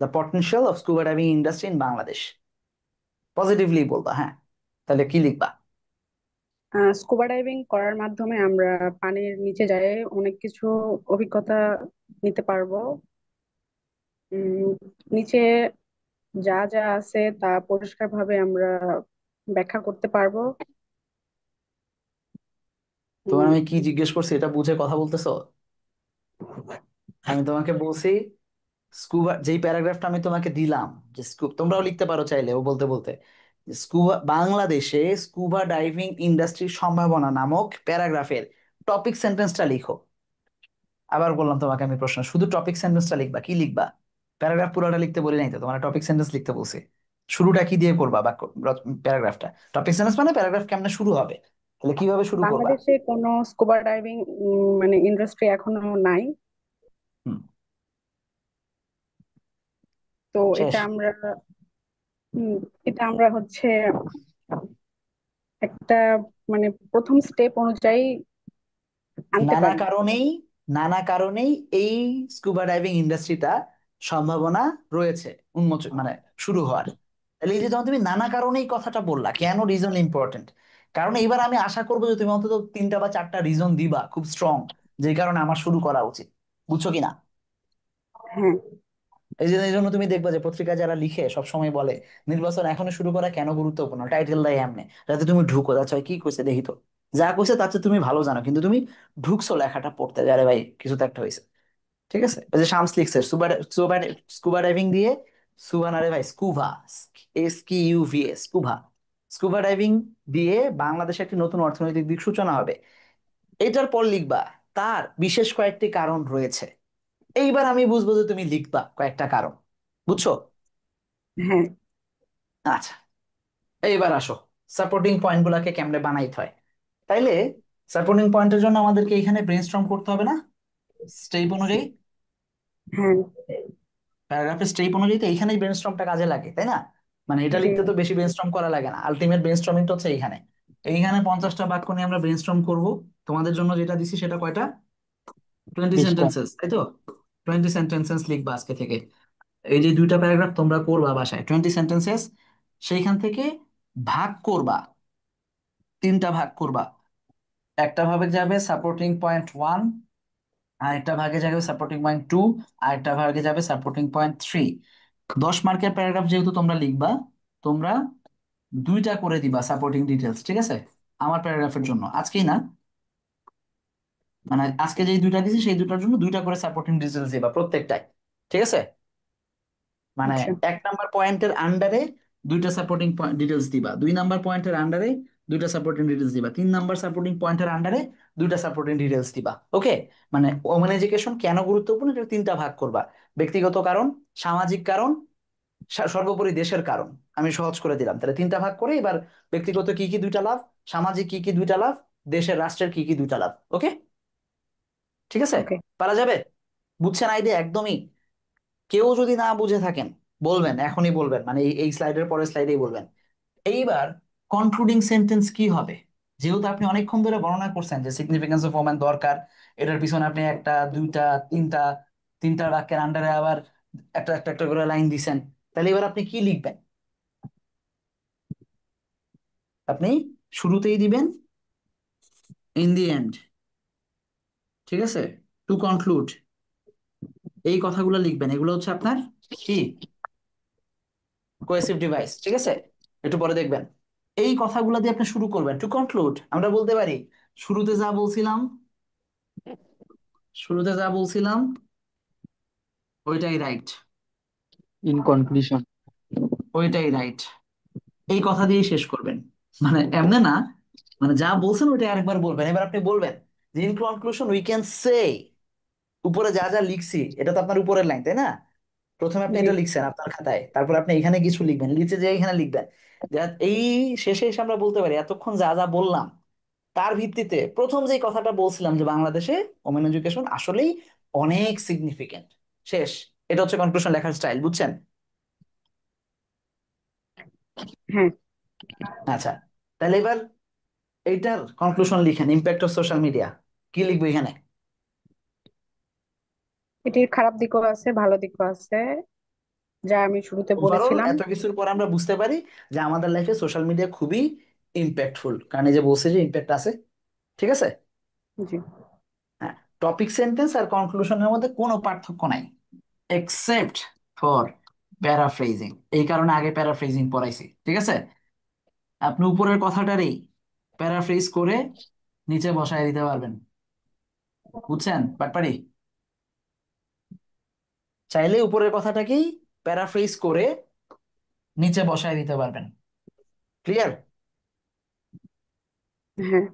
The potential of scuba diving industry in Bangladesh, positively বলবা, হ্যাঁ। তাহলে কি লিখবা? স্কুবা ডাইভিং করার মাধ্যমে আমরা পানির নিচে যাই অনেক কিছু অভিজ্ঞতা নিতে পারবো। উম, নিচে যা যা আছে তা পরিষ্কারভাবে আমরা ব্যাখ্যা করতে পারবো। তোমার উম, আমি কি জিজ্ঞেস করছি এটা বুঝে কথা বলতেছো? আমি তোমাকে বলছি স্কুবা, যেই প্যারাগ্রাফটা আমি তোমাকে দিলাম, যে তোমরাও লিখতে পারো চাইলে ও বলতে বলতে, স্কুবা বাংলাদেশে স্কুবা ডাইভিং ইন্ডাস্ট্রির সম্ভাবনা নামক প্যারাগ্রাফের টপিক সেন্টেন্সটা লিখো। আবার বললাম তোমাকে আমি প্রশ্ন, শুধু টপিক সেন্টেন্সটা লিখবা, কি লিখবা? প্যারাগ্রাফ পুরোটা লিখতে বলি নাই তো, তোমার টপিক সেন্টেন্স লিখতে বলছি। শুরুটা কি দিয়ে করবা, বা প্যারাগ্রাফটা, টপিক সেন্টেন্স মানে প্যারাগ্রাফ কেমনে শুরু হবে, তাহলে কিভাবে শুরু করবা? বাংলাদেশে কোনো স্কুবা ডাইভিং মানে ইন্ডাস্ট্রি এখনো নাই। হুম। তো শেষ। উম, এটা আমরা হচ্ছে একটা মানে প্রথম স্টেপ অনুযায়ী আনতে নানা পারি। কারণেই, নানা কারণেই এই স্কুবা ডাইভিং ইন্ডাস্ট্রিটা সম্ভাবনা রয়েছে উন্মোচন মানে শুরু হওয়ার। তাহলে এই যে যখন তুমি নানা কারণেই কথাটা বললা, কেন রিজন ইম্পর্টেন্ট, কারণ এবার আমি আশা করবো যে তুমি অন্তত তিনটা বা চারটা রিজন দিবা খুব স্ট্রং, যে কারণে আমার শুরু করা উচিত। বুঝছো কিনা? হ্যাঁ। এই জন্য তুমি দেখবা যে পত্রিকা যারা লিখে সব সময় বলে নির্বাচন এখনো শুরু করা কেন গুরুত্বপূর্ণ, টাইটেল দেয় এমনি যাতে তুমি ঢুকো, আচ্ছা ভাই কি কইছে দেখি তো, যা কইছে তার চেয়ে তুমি ভালো জানো, কিন্তু তুমি ঢুকছো লেখাটা পড়তে, যে আরে ভাই কিছু তো একটা হয়েছে। ঠিক আছে, ওই যে শামস লিখছে স্কুবা স্কুবা স্কুবা ডাইভিং দিয়ে, সুবা না রে ভাই, scuba, SKUVA, scuba, scuba diving দিয়ে বাংলাদেশে একটি নতুন অর্থনৈতিক দিক সূচনা হবে। এটার পর লিখবা তার বিশেষ কয়েকটি কারণ রয়েছে। এইবার আমি বুঝবো যে তুমি লিখবা কয়েকটা কারণ। বুঝছো? হ্যাঁ। আচ্ছা, এইবার আসো সাপোর্টিং পয়েন্ট গুলাকে কেমনে বানাইতে হয়। তাইলে সাপোর্টিং পয়েন্টের জন্য আমাদেরকে এখানে ব্রেনস্টর্ম করতে হবে না, স্টেপ অনুযায়ী, হ্যাঁ। প্যারাগ্রাফের স্টেপ অনুযায়ী তো এইখানেই ব্রেনস্টর্মটা কাজে লাগে, তাই না? মানে এটা জি। লিখতে তো বেশি ব্রেনস্টর্ম করা লাগে না, আলটিমেট ব্রেনস্টর্মিংটা হচ্ছে এইখানে। এইখানে 50টা বাক্য নিয়ে আমরা ব্রেনস্টর্ম করব। তোমাদের জন্য যেটা দিছি সেটা কয়টা, 20 20টা। সেন্টেন্সেস, তাই তো? 20 সেন্টেন্সেস লিখবা আজকে থেকে। এই যে দুইটা প্যারাগ্রাফ তোমরা করবা বাসায়, 20 সেন্টেন্সেস, সেইখান থেকে ভাগ করবা, তিনটা ভাগ করবা। একটা ভাগে যাবে সাপোর্টিং পয়েন্ট ওয়ান, আরেকটা ভাগে যাবে সাপোর্টিং পয়েন্ট টু, আরেকটা ভাগে যাবে সাপোর্টিং পয়েন্ট থ্রি। 10 মার্কের প্যারাগ্রাফ যেহেতু তোমরা লিখবা, তোমরা দুইটা করে দিবা সাপোর্টিং ডিটেলস, ঠিক আছে? আমার প্যারাগ্রাফের জন্য আজকেই না, মানে আজকে যেই দুইটা দিছি সেই দুটার জন্য দুইটা করে সাপোর্টিং ডিটেলস দিবা প্রত্যেকটাই, ঠিক আছে? মানে আচ্ছা। 1 নাম্বার পয়েন্টের আন্ডারে দুইটা সাপোর্টিং ডিটেলস দিবা, 2 নাম্বার পয়েন্টের আন্ডারে দুইটা সাপোর্টিং ডিটেলস দিবা, 3 নাম্বার সাপোর্টিং পয়েন্টের আন্ডারে দুইটা সাপোর্টিং ডিটেলস দিবা। ওকে, মানে ওমেন এডুকেশন কেন গুরুত্বপূর্ণ এটা তিনটা ভাগ করবা: ব্যক্তিগত কারণ, সামাজিক কারণ, সর্বোপরি দেশের কারণ। আমি সহজ করে দিলাম, তাহলে তিনটা ভাগ করে এবার ব্যক্তিগত কি কি দুইটা লাভ, সামাজিক কি কি দুইটা লাভ, দেশের রাষ্ট্রের কি কি দুইটা লাভ। ওকে, ঠিক আছে, ওকে। পারা যাবে? বুঝছেন আইডিয়া একদমই? কেউ যদি না বুঝে থাকেন বলবেন, এখনই বলবেন, মানে এই স্লাইডের পরের স্লাইডেই বলবেন। এইবার কনক্লুডিং সেন্টেন্স কি হবে? যেহেতু আপনি অনেকক্ষণ ধরে বর্ণনা করছেন যে সিগনিফিকেন্স অফ ওম্যান দরকার, এটার পিছনে আপনি একটা দুইটা তিনটা তিনটা বাক্যের আন্ডারে আবার একটা একটা একটা করে লাইন দিছেন, তাহলে এবার আপনি কি লিখবেন? আপনি শুরুতেই দিবেন ইন দি এন্ড, ঠিক আছে, টু কনক্লুড, এই কথাগুলো লিখবেন। এগুলো হচ্ছে আপনার কি কোয়েসিভ ডিভাইস, ঠিক আছে? একটু পরে দেখবেন এই কথাগুলো দিয়ে আপনি শুরু করবেন। টু কনক্লুড আমরা বলতে পারি শুরুতে যা বলছিলাম, শুরুতে যা বলছিলাম ওইটাই রাইট, ইন কনক্লুশন। ওইটাই রাইট, এই কথা দিয়েই শেষ করবেন। মানে এমনে না, মানে যা বলছেন ওইটা আরেকবার বলবেন। এবার আপনি বলবেন যে in conclusion we can say, উপরে যা যা লিখছি এটা তো আপনার উপরের লাইন, তাই না? প্রথমে আপনি জি। এটা লিখছেন আপনার খাতায়, তারপর আপনি এখানে কিছু লিখবেন, নিচে যে এখানে লিখবেন। এই শেষে এসে আমরা বলতে পারি এতক্ষণ যা যা বললাম তার ভিত্তিতে প্রথম যে কথাটা বলছিলাম যে বাংলাদেশে ওমেন এডুকেশন আসলেই অনেক সিগনিফিকেন্ট। শেষ। এটা হচ্ছে কনক্লুশন লেখার স্টাইল, বুঝছেন? হ্যাঁ। আচ্ছা, তাহলে এবার এইটার কনক্লুশন লিখেন, ইম্প্যাক্ট অফ সোশ্যাল মিডিয়া। কি লিখবো এখানে? এটির খারাপ দিকও আছে, ভালো দিকও আছে, যা আমি শুরুতে ওভারঅল বলেছিলাম। এত কিছুর পর আমরা বুঝতে পারি যে আমাদের লাইফে সোশ্যাল মিডিয়া খুবই ইম্প্যাক্টফুল, কারণ এই যে বলছে যে ইম্প্যাক্ট আছে। ঠিক আছে। জি। হ্যাঁ, টপিক সেন্টেন্স আর কনক্লুশনের মধ্যে কোনো পার্থক্য নাই এক্সেপ্ট ফর প্যারাফ্রেজিং। এই কারণে আগে প্যারাফ্রেজিং পড়াইছি, ঠিক আছে? আপনি উপরের কথাটারই প্যারাফ্রেজ করে নিচে বসায় দিতে পারবেন, বুঝছেন বাটপারি? চাইলে উপরের কথাটাকেই প্যারাফ্রেজ করে নিচে বসায় দিতে পারবেন। ক্লিয়ার? হ্যাঁ।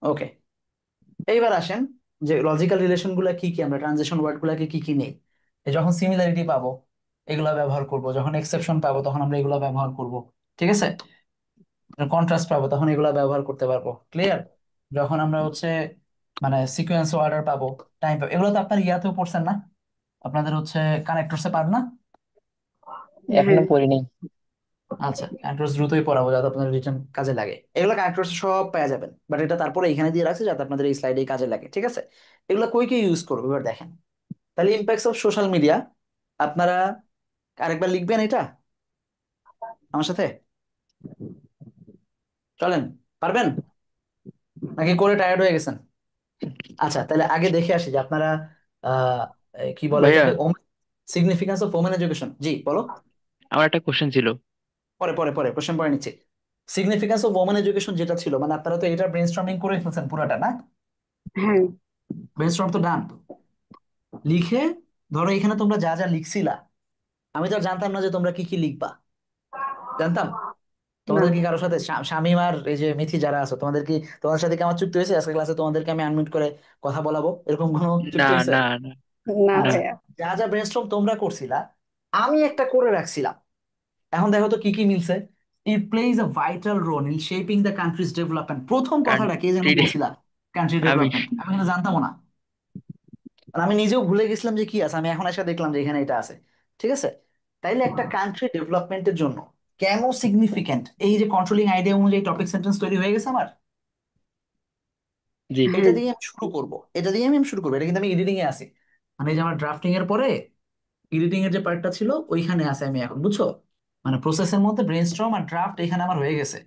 ওকে, এইবার আসেন যে লজিক্যাল রিলেশন গুলা কি কি, আমরা ট্রানজিশন ওয়ার্ড গুলাকে কি কি নেই। যখন সিমিলারিটি পাবো এগুলা ব্যবহার করব, যখন এক্সেপশন পাবো তখন আমরা এগুলা ব্যবহার করব, ঠিক আছে? কন্ট্রাস্ট পাবো তখন এগুলা ব্যবহার করতে পারবো। ক্লিয়ার? যখন আমরা হচ্ছে মানে সিকোয়েন্স অর্ডার পাবো, টাইম পাবো, এগুলো তো আপনার ইয়াতেও পড়ছেন না? আপনাদের হচ্ছে কানেক্টরসে পার না? এখনো হ্যাঁ। পড়ি নাই। আচ্ছা, কানেক্টরস দ্রুতই পড়াবো যাতে আপনাদের রিটার্ন কাজে লাগে। এগুলো কানেক্টরস সব পেয়ে যাবেন, বাট এটা তারপরে এখানে দিয়ে রাখছি যাতে আপনাদের এই স্লাইডে কাজে লাগে, ঠিক আছে? এগুলো কই কি ইউজ করবো এবার দেখেন। তাহলে ইম্প্যাক্টস অফ সোশ্যাল মিডিয়া আপনারা আরেকবার লিখবেন এটা আমার সাথে, চলেন, পারবেন নাকি করে টায়ার্ড হয়ে গেছেন? আচ্ছা, তাহলে আগে দেখে আসি যে আপনারা আহ কি বলে ভাইয়া, এটাকে, সিগনিফিকেন্স অফ ওমেন এডুকেশন। জি বলো। আমার একটা কোশ্চেন ছিল। পরে পরে পরে কোশ্চেন পরে নিচ্ছি। সিগনিফিকেন্স অফ ওমেন এডুকেশন যেটা ছিল, মানে আপনারা তো এটা ব্রেনস্টর্মিং করে ফেলছেন পুরোটা না? হ্যাঁ। ব্রেনস্টর্ম তো ডান। লিখে ধরো এখানে তোমরা যা যা লিখছিলা, আমি তো আর জানতাম না যে তোমরা কি কি লিখবা। জানতাম? না। তোমাদের কি কারোর সাথে শামিম আর এই যে মিথি যারা আছো, তোমাদের কি, তোমাদের সাথে কি আমার চুক্তি হয়েছে আজকে ক্লাসে তোমাদেরকে আমি আনমিউট করে কথা বলাবো, এরকম কোনো না, চুক্তি হয়েছে? না, না, না না। আচ্ছা, ভাইয়া। যা যা ব্রেনস্টর্ম তোমরা করছিলা আমি একটা করে রাখছিলাম। এখন দেখো তো কি কি মিলছে। It plays a vital role in shaping the country's development. প্রথম কথাটা কে যেন কান্ট্রি। বলছিলা? কান্ট্রি আমি। ডেভেলপমেন্ট। আমি কিন্তু জানতাম না, আর আমি নিজেও ভুলে গেছিলাম যে কি আছে, আমি এখন এসে দেখলাম যে এখানে এটা আছে। ঠিক আছে, তাইলে একটা কান্ট্রি ডেভেলপমেন্টের জন্য কেন সিগনিফিকেন্ট, এই যে কন্ট্রোলিং আইডিয়া অনুযায়ী টপিক সেন্টেন্স তৈরি হয়ে গেছে আমার। জি। এটা হ্যাঁ। দিয়ে আমি শুরু করব, এটা দিয়ে আমি শুরু করবো। এটা কিন্তু আমি এডিটিং এ আছি, মানে এই যে আমার ড্রাফটিং এর পরে এডিটিং এর যে পার্টটা ছিল ওইখানে আছে আমি এখন, বুঝছো? মানে প্রসেসের মধ্যে ব্রেনস্টর্ম আর ড্রাফট এখানে আমার হয়ে গেছে।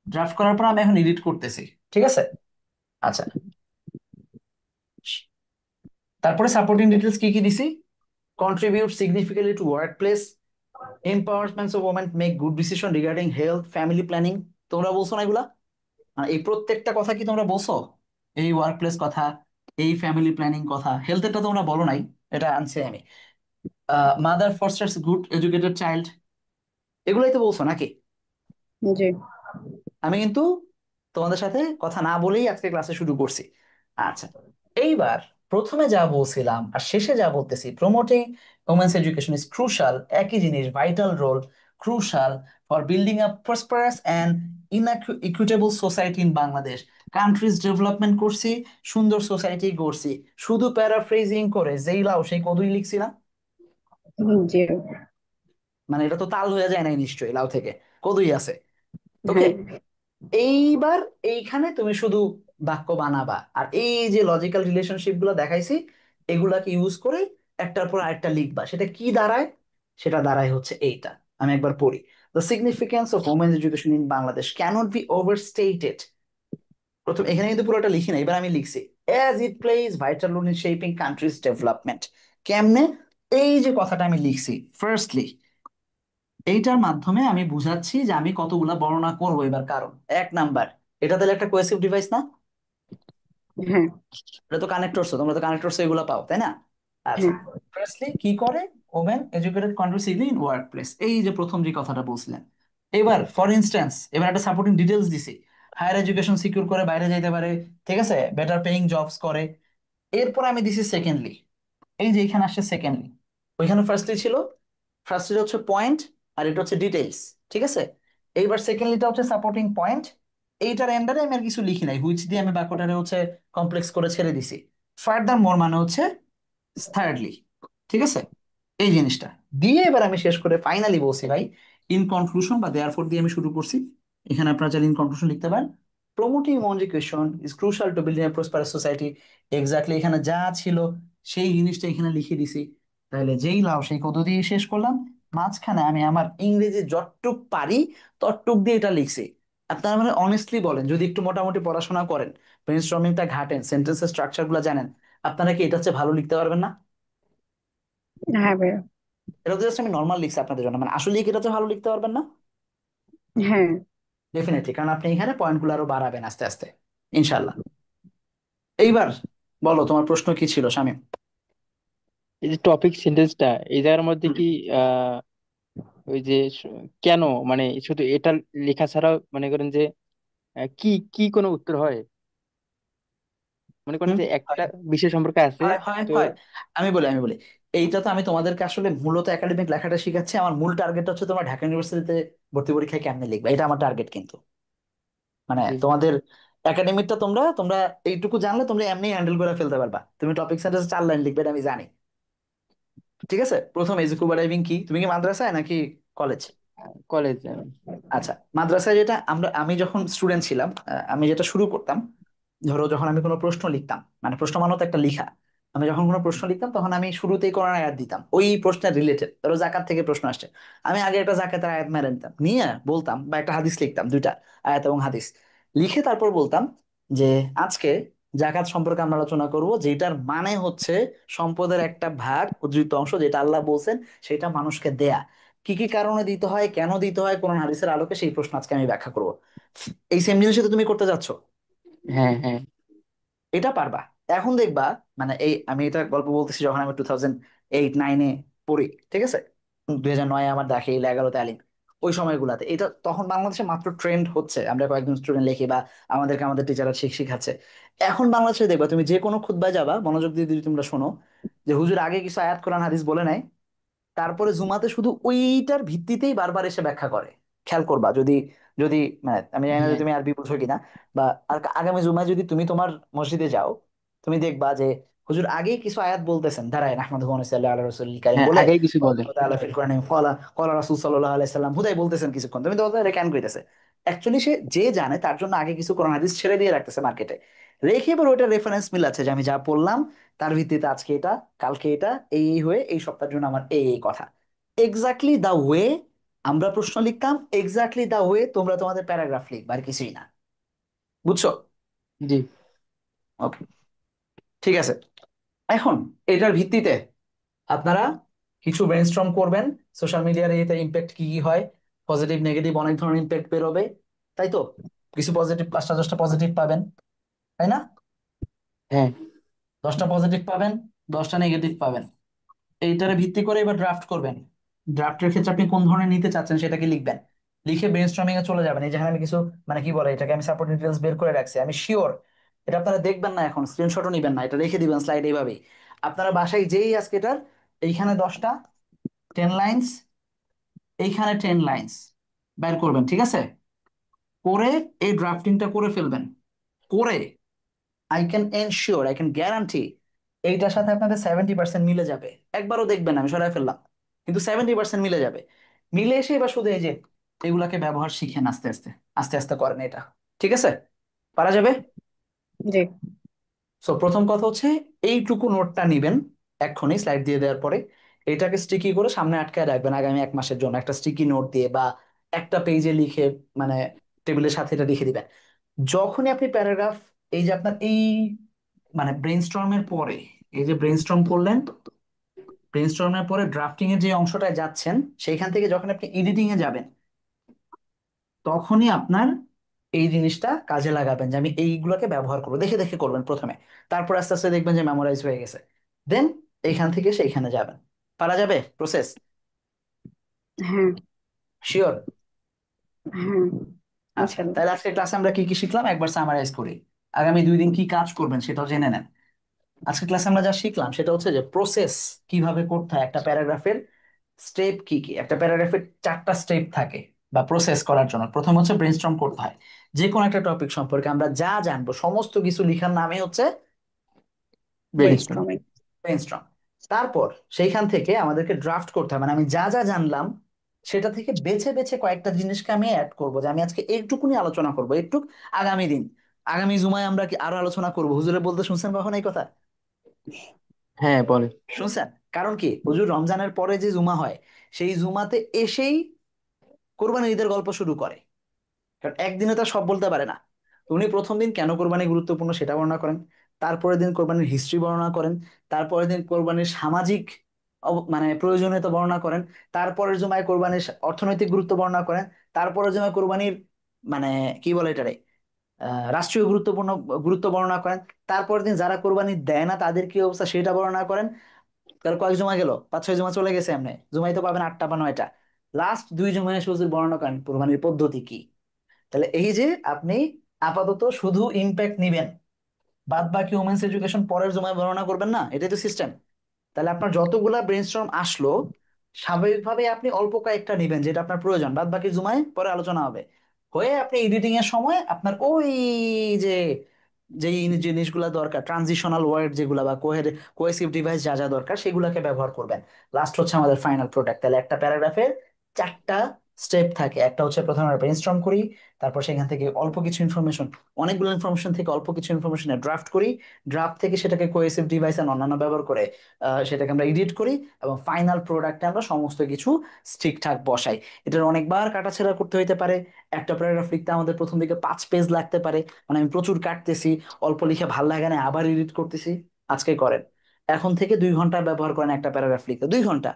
ড্রাফট করার পর আমি এখন এডিট করতেছি, ঠিক আছে? আচ্ছা, তারপরে সাপোর্টিং ডিটেলস কি কি দিছি? Contribute significantly to work place, empowerment of women, make good decision regarding health, family planning. তোমরা বলছো না এগুলা? মানে এই প্রত্যেকটা কথা কি তোমরা বলছো? এই ওয়ার্ক প্লেস কথা, এই ফ্যামিলি প্ল্যানিং কথা, হেলথেরটা তোমরা বলো নাই, এটা আনছি আমি। Mother Faustus good educated child, এগুলাই তো বলছো নাকি? জি। আমি কিন্তু তোমাদের সাথে কথা না বলেই আজকে ক্লাসে শুরু করছি। আচ্ছা, এইবার প্রথমে যা বলছিলাম আর শেষে যা বলতেছি, promoting women's education is crucial, একই জিনিস, vital role, crucial for building a prosperous and equitable society in Bangladesh. Country's development করছি, সুন্দর সোসাইটি করছি, শুধু প্যারাফ্রেজিং করে যেই লাও সেই কদুই লিখছি না? জি। মানে এটা তো তাল হয়ে যায় নাই নিশ্চয়ই, লাউ থেকে কদুই আছে। ওকে, হ্যাঁ। এইবার এইখানে তুমি শুধু বাক্য বানাবা, আর এই যে লজিক্যাল রিলেশনশিপ গুলো দেখাইছি এগুলাকে ইউজ করে একটার পর আরেকটা লিখবা। সেটা কি দাঁড়ায়? সেটা দাঁড়ায় হচ্ছে এইটা। আমি একবার পড়ি। The significance of women's education in Bangladesh cannot be overstated. প্রথম এখানে কিন্তু পুরোটা লিখি না, এবার আমি লিখছি, as it plays vital role in shaping country's development. কেমনে? এই যে কথাটা আমি লিখছি, ফার্স্টলি এইটার মাধ্যমে আমি বুঝাচ্ছি যে আমি কতগুলা বর্ণনা করবো এবার। কারণ এক নাম্বার, এটা তাহলে একটা কোহেসিভ ডিভাইস না? হ্যাঁ। এটা তো কানেক্টরস, তোমরা তো কানেক্টরস এগুলো পাও তাই না? আচ্ছা, হ্যাঁ। ফার্স্টলি কি করে women educated contribute in work place, এই যে প্রথম যে কথাটা বলছিলেন। এবার ফর ইনস্ট্যান্স, এবার একটা সাপোর্টিং ডিটেলস দিছি, হায়ার এডুকেশন সিকিউর করে বাইরে যাইতে পারে, ঠিক আছে, বেটার পেইং জবস করে। এরপর আমি দিছি সেকেন্ডলি, এই যে এখানে আসছে সেকেন্ডলি, ওইখানে ফার্স্টলি ছিল, ফার্স্টলি হচ্ছে পয়েন্ট আর এটা হচ্ছে ডিটেইলস, ঠিক আছে। এইবার সেকেন্ডলিটা হচ্ছে সাপোর্টিং পয়েন্ট। এইটার এন্ডারে আমি আর কিছু লিখি নাই, হুইচ দিয়ে আমি বাক্যটারে হচ্ছে কমপ্লেক্স করে ছেড়ে দিছি। ফার্দার মোর মানে হচ্ছে থার্ডলি, ঠিক আছে, এই জিনিসটা দিয়ে এবার আমি শেষ করে ফাইনালি বলছি ভাই, ইন কনক্লুশন বা দেয়ারফর দিয়ে আমি শুরু করছি। এখানে আপনারা চাইলে ইন কনক্লুশন লিখতে পারেন, promoting education is crucial to building a prosperous society. Exactly এখানে যা ছিল সেই জিনিসটা এখানে লিখে দিছি। তাহলে যেই লাও সেই কত দিয়ে শেষ করলাম, মাঝখানে আমি আমার ইংরেজি যতটুক পারি ততটুক দিয়ে এটা লিখছি। আপনারা মানে অনেস্টলি বলেন, যদি একটু মোটামুটি পড়াশোনা করেন, ব্রেনস্টর্মিংটা ঘাটেন, সেন্টেন্সের স্ট্রাকচার গুলো জানেন, আপনারা কি এটা হচ্ছে ভালো লিখতে পারবেন না? হ্যাঁ ভাইয়া। এটা তো জাস্ট আমি নর্মাল লিখছি আপনাদের জন্য, মানে আসলে কি এটা হচ্ছে ভালো লিখতে পারবেন না? হ্যাঁ। ডেফিনেটলি, কারণ আপনি এখানে পয়েন্ট গুলো আরো বাড়াবেন আস্তে আস্তে, ইনশাল্লাহ। এইবার বলো তোমার প্রশ্ন কি ছিল শামীম? এই যে টপিক সেন্টেন্সটা, এই জায়গার মধ্যে হুম। কি আহ ওই যে কেন, মানে শুধু এটা লেখা ছাড়াও মনে করেন যে কি কি কোনো উত্তর হয়? মনে করেন হুম, যে হয় একটা বিষয় সম্পর্কে আছে। হয় হয় তো হয়। আমি বলি এইটা তো আমি তোমাদেরকে আসলে মূলত একাডেমিক লেখাটা শিখাচ্ছি। আমার মূল টার্গেট হচ্ছে তোমরা ঢাকা ইউনিভার্সিটিতে ভর্তি পরীক্ষায় কেমনে লিখবে, এটা আমার টার্গেট কিন্তু। মানে জি তোমাদের একাডেমিকটা তোমরা তোমরা এইটুকু জানলে তোমরা এমনি হ্যান্ডেল করে ফেলতে পারবা। তুমি টপিক সেন্টেন্স 4 লাইন লিখবে এটা আমি জানি, ঠিক আছে। প্রথম এই স্কুবা ডাইভিং কি, তুমি কি মাদ্রাসায় নাকি কলেজ? কলেজ। আচ্ছা, মাদ্রাসায় যেটা আমি যখন স্টুডেন্ট ছিলাম, আমি যেটা শুরু করতাম, ধরো যখন আমি কোনো প্রশ্ন লিখতাম, মানে প্রশ্ন মানে তো একটা লিখা, আমি যখন কোনো প্রশ্ন লিখতাম তখন আমি শুরুতেই কোরআন আয়াত দিতাম ওই প্রশ্নের রিলেটেড। ধরো জাকাত থেকে প্রশ্ন আসছে, আমি আগে একটা জাকাতের আয়াত মেরে নিতাম, নিয়ে বলতাম, বা একটা হাদিস লিখতাম, দুইটা আয়াত এবং হাদিস লিখে তারপর বলতাম যে আজকে জাকাত সম্পর্কে আমরা আলোচনা করব, যেটার মানে হচ্ছে সম্পদের একটা ভাগ, উদ্ধৃত অংশ, যেটা আল্লাহ বলছেন সেটা মানুষকে দেয়া, কি কি কারণে দিতে হয়, কেন দিতে হয়, কোন হাদিসের আলোকে, সেই প্রশ্ন আজকে আমি ব্যাখ্যা করব। এই সেম জিনিসটা তুমি করতে যাচ্ছ, হ্যাঁ হ্যাঁ। এটা পারবা। এখন দেখবা, মানে এই আমি এটা গল্প বলতেছি যখন আমি 2008-9-এ পড়ি, ঠিক আছে, 2009-এ আমার দাখিল, 2011-তে আলিম, ওই সময়গুলাতে এটা তখন বাংলাদেশে মাত্র ট্রেন্ড হচ্ছে, আমরা কয়েকজন স্টুডেন্ট লিখি বা আমাদেরকে আমাদের টিচাররা শিখাচ্ছে। এখন বাংলাদেশে দেখবা, তুমি যে কোনো খুতবায় যাবা, মনোযোগ দিয়ে যদি তোমরা শোনো, যে হুজুর আগে কিছু আয়াত কোরআন হাদিস বলে নাই, তারপরে জুমাতে শুধু ওইটার ভিত্তিতেই বারবার এসে ব্যাখ্যা করে। খেয়াল করবা, যদি যদি মানে আমি জানি না যে হ্যাঁ, তুমি আরবি বুঝো কিনা, বা আর আগামী জুমায় যদি তুমি তোমার মসজিদে যাও, তুমি দেখবা যে হুজুর আগেই কিছু আয়াত বলতেছেন, দাঁড়ায় নাহমাদুহু ওয়া নুসাল্লি আলা রাসূলিল কারীম হ্যাঁ বলে, আগেই কিছু বলে। আল্লাহু তাআলা ফিল কোরআনে ক্বালা ক্বালা রাসূল সাল্লাল্লাহু আলাইহি সাল্লাম হুদাই বলতেছেন কিছুক্ষণ, তুমি তো বলতে এটা কেন কইতেছে। অ্যাকচুয়ালি সে যে জানে তার জন্য আগে কিছু কোরআন হাদিস ছেড়ে দিয়ে রাখতেছে মার্কেটে, রেখে এবার ওইটা রেফারেন্স মিলাচ্ছে যে আমি যা পড়লাম তার ভিত্তিতে আজকে এটা, কালকে এটা, এই এই হয়ে এই সপ্তাহের জন্য আমার এই এই কথা। এক্স্যাক্টলি দা ওয়ে আমরা প্রশ্ন লিখতাম, এক্স্যাক্টলি দা ওয়ে তোমরা তোমাদের প্যারাগ্রাফ লিখবা, আর কিছুই না। বুঝছো? জি। ওকে, ঠিক আছে। এখন এটার ভিত্তিতে আপনারা কিছু ব্রেনস্টর্ম করবেন, সোশ্যাল মিডিয়ার এতে ইম্প্যাক্ট কি কি হয়, পজিটিভ নেগেটিভ অনেক ধরনের ইম্প্যাক্ট বেরোবে, তাই তো? কিছু পজিটিভ, 5টা 10টা পজিটিভ পাবেন, তাই না? হ্যাঁ 10টা পজিটিভ পাবেন, 10টা নেগেটিভ পাবেন। এইটারে ভিত্তি করে এবার ড্রাফট করবেন। ড্রাফটের ক্ষেত্রে আপনি কোন ধরনের নিতে চাচ্ছেন সেটাকে লিখবেন। লিখে ব্রেনস্টর্মিং এ চলে যাবেন। এই যেখানে আমি কিছু মানে কি বলে এটাকে, আমি সাপোর্ট ডিটেলস বের করে রাখছি, আমি শিওর এটা আপনারা দেখবেন না, এখন স্ক্রিনশটও নিবেন না, এটা রেখে দিবেন স্লাইড এইভাবেই। আপনারা বাসায় যেই আজকে এটার এইখানে 10টা 10 লাইন্স, এইখানে 10 লাইন্স বের করবেন, ঠিক আছে? করে এই ড্রাফটিংটা করে ফেলবেন। করে I can ensure, I can guarantee এইটার সাথে আপনাদের 70% মিলে যাবে। একবারও দেখবেন না, আমি সরাই ফেললাম, কিন্তু 70% মিলে যাবে। মিলে এসে এবার শুধু এই যে এগুলাকে ব্যবহার শিখেন আস্তে আস্তে, আস্তে আস্তে করেন এটা, ঠিক আছে? পারা যাবে। জি। সো প্রথম কথা হচ্ছে এইটুকু নোটটা নিবেন এক্ষুনি স্লাইড দিয়ে দেওয়ার পরে, এটাকে স্টিকি করে সামনে আটকায় রাখবেন আগামী 1 মাসের জন্য, একটা স্টিকি নোট দিয়ে বা একটা পেজে লিখে, মানে টেবিলের সাথে এটা লিখে দিবেন। যখনই আপনি প্যারাগ্রাফ, এই যে আপনার এই মানে ব্রেনস্টর্মের পরে, এই যে ব্রেনস্টর্ম করলেন, ব্রেনস্টর্মের পরে ড্রাফটিং এর যে অংশটায় যাচ্ছেন, সেইখান থেকে যখন আপনি এডিটিং এ যাবেন, তখনই আপনার এই জিনিসটা কাজে লাগাবেন, যে আমি এইগুলোকে ব্যবহার করবো, দেখে দেখে করবেন প্রথমে, তারপর আস্তে আস্তে দেখবেন যে মেমোরাইজ হয়ে গেছে। দেন এইখান থেকে সেইখানে যাবেন। পারা যাবে প্রসেস? হ্যাঁ। শিওর? হ্যাঁ, আচ্ছা, ইনশাল্লাহ। তাহলে আজকে ক্লাসে আমরা কি কি শিখলাম একবার সামারাইজ করি, আগামী 2 দিন কি কাজ করবেন সেটাও জেনে নেন। আজকে ক্লাসে আমরা যা শিখলাম সেটা হচ্ছে যে প্রসেস কিভাবে করতে হয়, একটা প্যারাগ্রাফের স্টেপ কি কি। একটা প্যারাগ্রাফের 4টা স্টেপ থাকে বা প্রসেস করার জন্য। প্রথম হচ্ছে ব্রেনস্টর্ম করতে হয়, যে কোনো একটা টপিক সম্পর্কে আমরা যা জানবো সমস্ত কিছু লিখার নামই হচ্ছে ব্রেনস্টর্ম। ব্রেনস্টর্মিং। ব্রেনস্টর্ম। তারপর সেইখান থেকে আমাদেরকে ড্রাফট করতে হবে, মানে আমি যা যা জানলাম সেটা থেকে বেছে বেছে কয়েকটা জিনিসকে আমি অ্যাড করবো, যে আমি আজকে এইটুকুনি আলোচনা করবো, একটু আগামী দিন, আগামী জুমায় আমরা কি আরো আলোচনা করবো। হুজুরে বলতে শুনছেন কখন এই কথা? হ্যাঁ, বলে। শুনছেন? কারণ কি, হুজুর রমজানের পরে যে জুমা হয় সেই জুমাতে এসেই কোরবানির ঈদের গল্প শুরু করে, কারণ একদিনে তো আর সব বলতে পারে না। তো উনি প্রথম দিন কেন কোরবানি গুরুত্বপূর্ণ সেটা বর্ণনা করেন, তারপরের দিন কোরবানির হিস্ট্রি বর্ণনা করেন, তারপরের দিন কোরবানির সামাজিক মানে প্রয়োজনীয়তা বর্ণনা করেন, তারপরের জুমায় কোরবানির অর্থনৈতিক গুরুত্ব বর্ণনা করেন, তারপরের জুমায় কোরবানির মানে কি বলে এটারে রাষ্ট্রীয় গুরুত্ব বর্ণনা করেন, তারপরের দিন যারা কোরবানি দেয় না তাদের কি অবস্থা সেটা বর্ণনা করেন। তাহলে কয়েক জমা গেল, 5-6 জমা চলে গেছে, এমনি জুমাই তো পাবেন 8টা বা 9টা। লাস্ট 2 জুমায় এসে হুজুর বর্ণনা করেন কোরবানির পদ্ধতি কি। তাহলে এই যে আপনি আপাতত শুধু ইম্প্যাক্ট নিবেন, বাদ বাকি ওমেন্স এডুকেশন পরের জমায় বর্ণনা করবেন না, এটাই তো সিস্টেম। তাহলে আপনার যতগুলা ব্রেনস্টর্ম আসলো স্বাভাবিকভাবে আপনি অল্প কয়েকটা নিবেন যেটা আপনার প্রয়োজন, বাদ বাকি জুমায় পরে আলোচনা হবে। হয়ে আপনি এডিটিং এর সময় আপনার ওই যে যেই জিনিসগুলা দরকার, ট্রানজিশনাল ওয়ার্ড যেগুলা বা কোহেসিভ ডিভাইস যা যা দরকার সেগুলোকে ব্যবহার করবেন। লাস্ট হচ্ছে আমাদের ফাইনাল প্রোডাক্ট। তাহলে একটা প্যারাগ্রাফের 4টা স্টেপ থাকে। একটা হচ্ছে প্রথমে আমরা ব্রেনস্টর্ম করি, তারপর সেখান থেকে অল্প কিছু ইনফরমেশন, অনেকগুলো ইনফরমেশন থেকে অল্প কিছু ইনফরমেশন ড্রাফট করি, ড্রাফট থেকে সেটাকে কোহেসিভ ডিভাইস আর অন্যান্য ব্যবহার করে সেটাকে আমরা এডিট করি, এবং ফাইনাল প্রোডাক্টে আমরা সমস্ত কিছু ঠিকঠাক বসাই। এটার অনেকবার কাটাছেঁড়া করতে হইতে পারে। একটা প্যারাগ্রাফ লিখতে আমাদের প্রথম দিকে 5 পেজ লাগতে পারে, মানে আমি প্রচুর কাটতেছি, অল্প লিখে ভাল লাগে না আবার এডিট করতেছি। আজকে করেন, এখন থেকে 2 ঘন্টা ব্যবহার করেন একটা প্যারাগ্রাফ লিখতে, 2 ঘন্টা।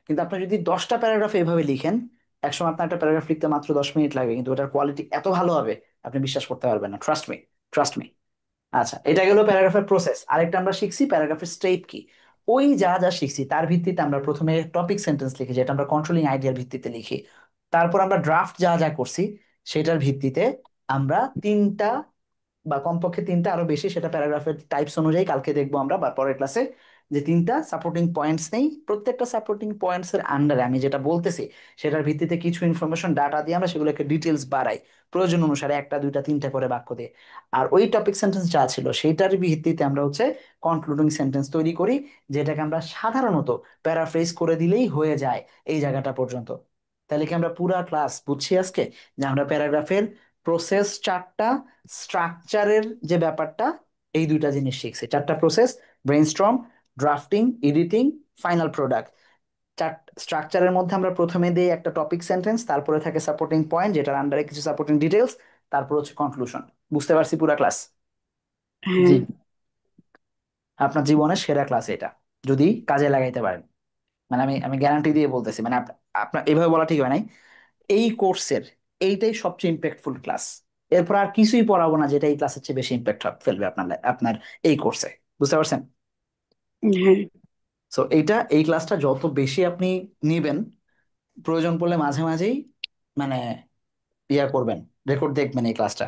কিন্তু আপনি যদি 10টা প্যারাগ্রাফ এভাবে লিখেন, একসময় আপনার একটা প্যারাগ্রাফ লিখতে মাত্র 10 মিনিট লাগবে, কিন্তু ওটার কোয়ালিটি এত ভালো হবে আপনি বিশ্বাস করতে পারবেন না, ট্রাস্ট মি, ট্রাস্ট মি। আচ্ছা, এটা গেল প্যারাগ্রাফের প্রসেস। আরেকটা আমরা শিখছি প্যারাগ্রাফের স্টেপ কি। ওই যা যা শিখছি তার ভিত্তিতে আমরা প্রথমে টপিক সেন্টেন্স লিখি, যেটা আমরা কন্ট্রোলিং আইডিয়ার ভিত্তিতে লিখি। তারপর আমরা ড্রাফট যা যা করছি সেটার ভিত্তিতে আমরা 3টা বা কমপক্ষে 3টা, আরো বেশি সেটা প্যারাগ্রাফের টাইপস অনুযায়ী কালকে দেখবো আমরা বা পরের ক্লাসে, যে 3টা সাপোর্টিং পয়েন্টস নেই, প্রত্যেকটা সাপোর্টিং পয়েন্টস এর আন্ডারে আমি যেটা বলতেছি সেটার ভিত্তিতে কিছু ইনফরমেশন ডাটা দিয়ে আমরা সেগুলোকে ডিটেলস বাড়াই, প্রয়োজন অনুসারে একটা দুইটা তিনটা করে বাক্য দিয়ে। আর ওই টপিক সেন্টেন্স যা ছিল সেটার ভিত্তিতে আমরা হচ্ছে কনক্লুডিং সেন্টেন্স তৈরি করি, যেটাকে আমরা সাধারণত প্যারাফ্রেজ করে দিলেই হয়ে যায় এই জায়গাটা পর্যন্ত। তাহলে কি আমরা পুরা ক্লাস বুঝছি আজকে, যে আমরা প্যারাগ্রাফের প্রসেস 4টা, স্ট্রাকচারের যে ব্যাপারটা, এই 2টা জিনিস শিখছি। 4টা process: brainstorm, drafting, editing, final product. স্ট্রাকচারের মধ্যে আমরা প্রথমে দিই একটা টপিক সেন্টেন্স, তারপরে থাকে সাপোর্টিং পয়েন্ট যেটার আন্ডারে কিছু সাপোর্টিং ডিটেলস, তারপর হচ্ছে কনক্লুশন। বুঝতে পারছি পুরা ক্লাস? হ্যাঁ। জি। আপনার জীবনের সেরা ক্লাস এটা, যদি কাজে লাগাইতে পারেন। মানে আমি আমি গ্যারান্টি দিয়ে বলতেছি, মানে আপনার এভাবে বলা ঠিক হয় নাই, এই কোর্সের এইটাই সবচেয়ে ইম্প্যাক্টফুল ক্লাস। এরপর আর কিছুই পড়াবো না যেটা এই ক্লাসের চেয়ে বেশি ইম্প্যাক্ট ফেলবে আপনার আপনার এই কোর্সে। বুঝতে পারছেন? হ্যাঁ। সো এই ক্লাসটা যত বেশি আপনি নিবেন, প্রয়োজন পড়লে মাঝে মাঝেই মানে ইয়া করবেন, রেকর্ড দেখবেন এই ক্লাসটা,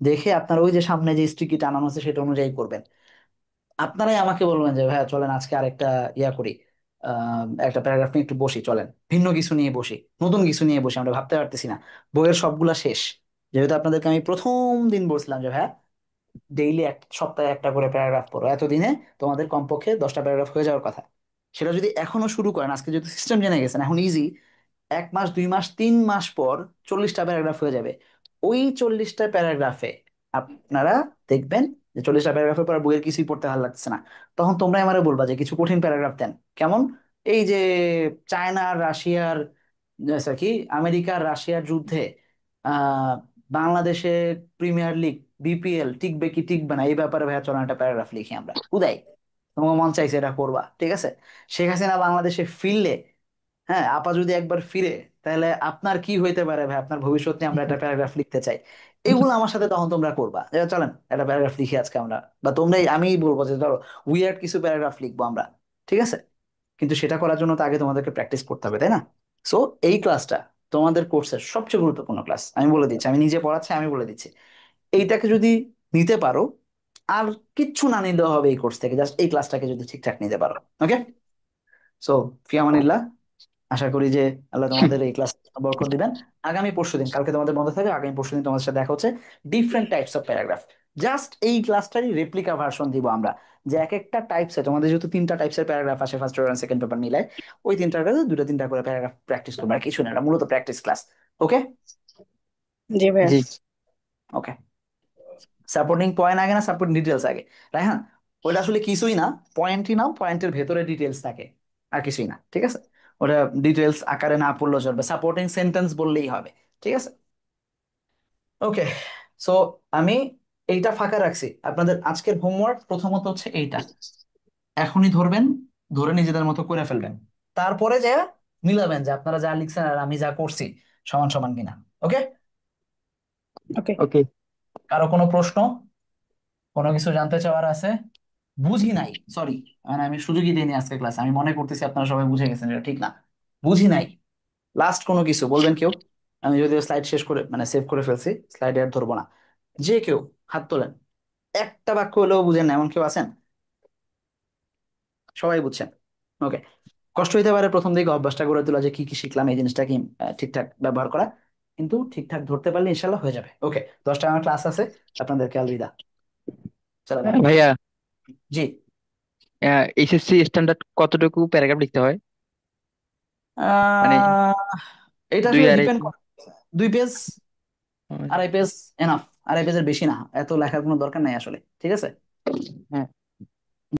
দেখে আপনার ওই যে সামনে যে স্টিকি টানানো আছে সেটা অনুযায়ী করবেন। আপনারাই আমাকে বলবেন যে ভাইয়া চলেন আজকে আরেকটা ইয়া করি, একটা প্যারাগ্রাফ নিয়ে একটু বসি, চলেন ভিন্ন কিছু নিয়ে বসি, নতুন কিছু নিয়ে বসি, আমরা ভাবতে পারতেছি না, বইয়ের সবগুলা শেষ। যেহেতু আপনাদেরকে আমি প্রথম দিন বলছিলাম যে ভাইয়া ডেইলি এক সপ্তাহে একটা করে প্যারাগ্রাফ পড়ো, এতদিনে তোমাদের কমপক্ষে 10টা প্যারাগ্রাফ হয়ে যাওয়ার কথা। সেটা যদি এখনো শুরু করেন, আজকে যেহেতু সিস্টেম জেনে গেছেন, এখন ইজি, 1 মাস 2 মাস 3 মাস পর 40টা প্যারাগ্রাফ হয়ে যাবে। ওই 40টা প্যারাগ্রাফে আপনারা দেখবেন যে 40টা প্যারাগ্রাফের পর আর বইয়ের কিছুই পড়তে ভালো লাগছে না। তখন তোমরা আমারে বলবা যে কিছু কঠিন প্যারাগ্রাফ দেন। কেমন? এই যে চায়না রাশিয়ার কি আমেরিকার রাশিয়ার যুদ্ধে আহ বাংলাদেশে প্রিমিয়ার লিগ বিপিএল টিকবে কি টিকবে না এই ব্যাপারে ভাইয়া চলো একটা প্যারাগ্রাফ লিখি আমরা উদাই, তোমার মন চাইছে এটা করবা, ঠিক আছে? শেখ হাসিনা বাংলাদেশে ফিরলে, হ্যাঁ আপা যদি একবার ফিরে, তাহলে আপনার কি হইতে পারে ভাই, আপনার ভবিষ্যৎ নিয়ে আমরা একটা প্যারাগ্রাফ লিখতে চাই। এগুলো আমার সাথে তখন তোমরা করবা যে চলেন একটা প্যারাগ্রাফ লিখি আজকে আমরা, বা তোমরাই, আমি বলবো যে ধরো উইয়ার্ড কিছু প্যারাগ্রাফ লিখবো আমরা, ঠিক আছে? কিন্তু সেটা করার জন্য তো আগে তোমাদেরকে প্র্যাকটিস করতে হবে, তাই না? সো এই ক্লাসটা তোমাদের কোর্সের সবচেয়ে গুরুত্বপূর্ণ ক্লাস, আমি বলে দিচ্ছি, আমি নিজে পড়াচ্ছি, আমি বলে দিচ্ছি। এইটাকে যদি নিতে পারো, আর কিচ্ছু না নিলেও হবে এই কোর্স থেকে, জাস্ট এই ক্লাসটাকে যদি ঠিকঠাক নিতে পারো। ওকে? সো ফিয়ামানিল্লাহ, আশা করি যে আল্লাহ তোমাদের এই ক্লাস বরকত দিবেন। আগামী পরশুদিন, কালকে তোমাদের বন্ধ থাকে, আগামী পরশুদিন তোমাদের সাথে দেখা হচ্ছে, different types of paragraph. Just এই ক্লাসটারই রেপ্লিকা ভার্সন দিব আমরা, যে এক একটা টাইপসে তোমাদের যেহেতু 3টা টাইপসের প্যারাগ্রাফ আসে ফার্স্ট পেপার সেকেন্ড পেপার মিলায়, ওই 3টার কাছে 2টা 3টা করে প্যারাগ্রাফ প্র্যাকটিস করবে, আর কিছু না, এটা মূলত প্র্যাকটিস ক্লাস। ওকে? জি ভাইয়া। জি। ওকে। সাপোর্টিং পয়েন্ট আগে না সাপোর্টিং ডিটেলস আগে? তাই হ্যাঁ, ওটা আসলে কিছুই না, পয়েন্টই নাও, পয়েন্টের ভেতরে ডিটেলস থাকে, আর কিছুই না, ঠিক আছে? ওটা ডিটেলস আকারে না পড়লেও চলবে, সাপোর্টিং সেন্টেন্স বললেই হবে, ঠিক আছে? ওকে। সো আমি এইটা ফাঁকা রাখছি, আপনাদের আজকের হোমওয়ার্ক প্রথমত হচ্ছে এইটা, এখনই ধরবেন, ধরে নিজেদের মতো করে ফেলবেন, তারপরে যে মিলাবেন যে আপনারা যা লিখছেন আর আমি যা করছি সমান সমান কিনা। ওকে? ওকে। ওকে। কারো কোনো প্রশ্ন, কোনো কিছু জানতে চাওয়ার আছে? বুঝি নাই, সরি, মানে আমি সুযোগই দিইনি আজকে ক্লাস, আমি মনে করতেছি আপনারা সবাই বুঝে গেছেন, এটা ঠিক না। বুঝি নাই, লাস্ট কোনো কিছু বলবেন কেউ? আমি যদিও স্লাইড শেষ করে মানে সেভ করে ফেলছি, স্লাইডে আর ধরবো না। যে কেউ হাত তোলেন, একটা বাক্য হলেও বুঝেন না এমন কেউ আছেন? সবাই বুঝছেন? ওকে। কষ্ট হইতে পারে প্রথম দিকে অভ্যাসটা গড়ে তোলা, যে কি কি শিখলাম এই জিনিসটা কি ঠিকঠাক ব্যবহার করা, কিন্তু ঠিকঠাক ধরতে পারলে ইনশাল্লাহ হয়ে যাবে। ওকে, 10টা আমার ক্লাস আছে, আপনাদেরকে আলবিদা, সালাম আলাইকুম। ভাইয়া, জি। এইচএসসি স্ট্যান্ডার্ড কতটুকু প্যারাগ্রাফ লিখতে হয়? মানে আহ এটা দুই আসলে আড়াই ডিপেন্ড তিন? করে, 2 পেজ, আচ্ছা। 2.5 পেজ এনাফ, 2.5 পেজের বেশি না, এত লেখার কোনো দরকার নাই আসলে, ঠিক আছে? হ্যাঁ।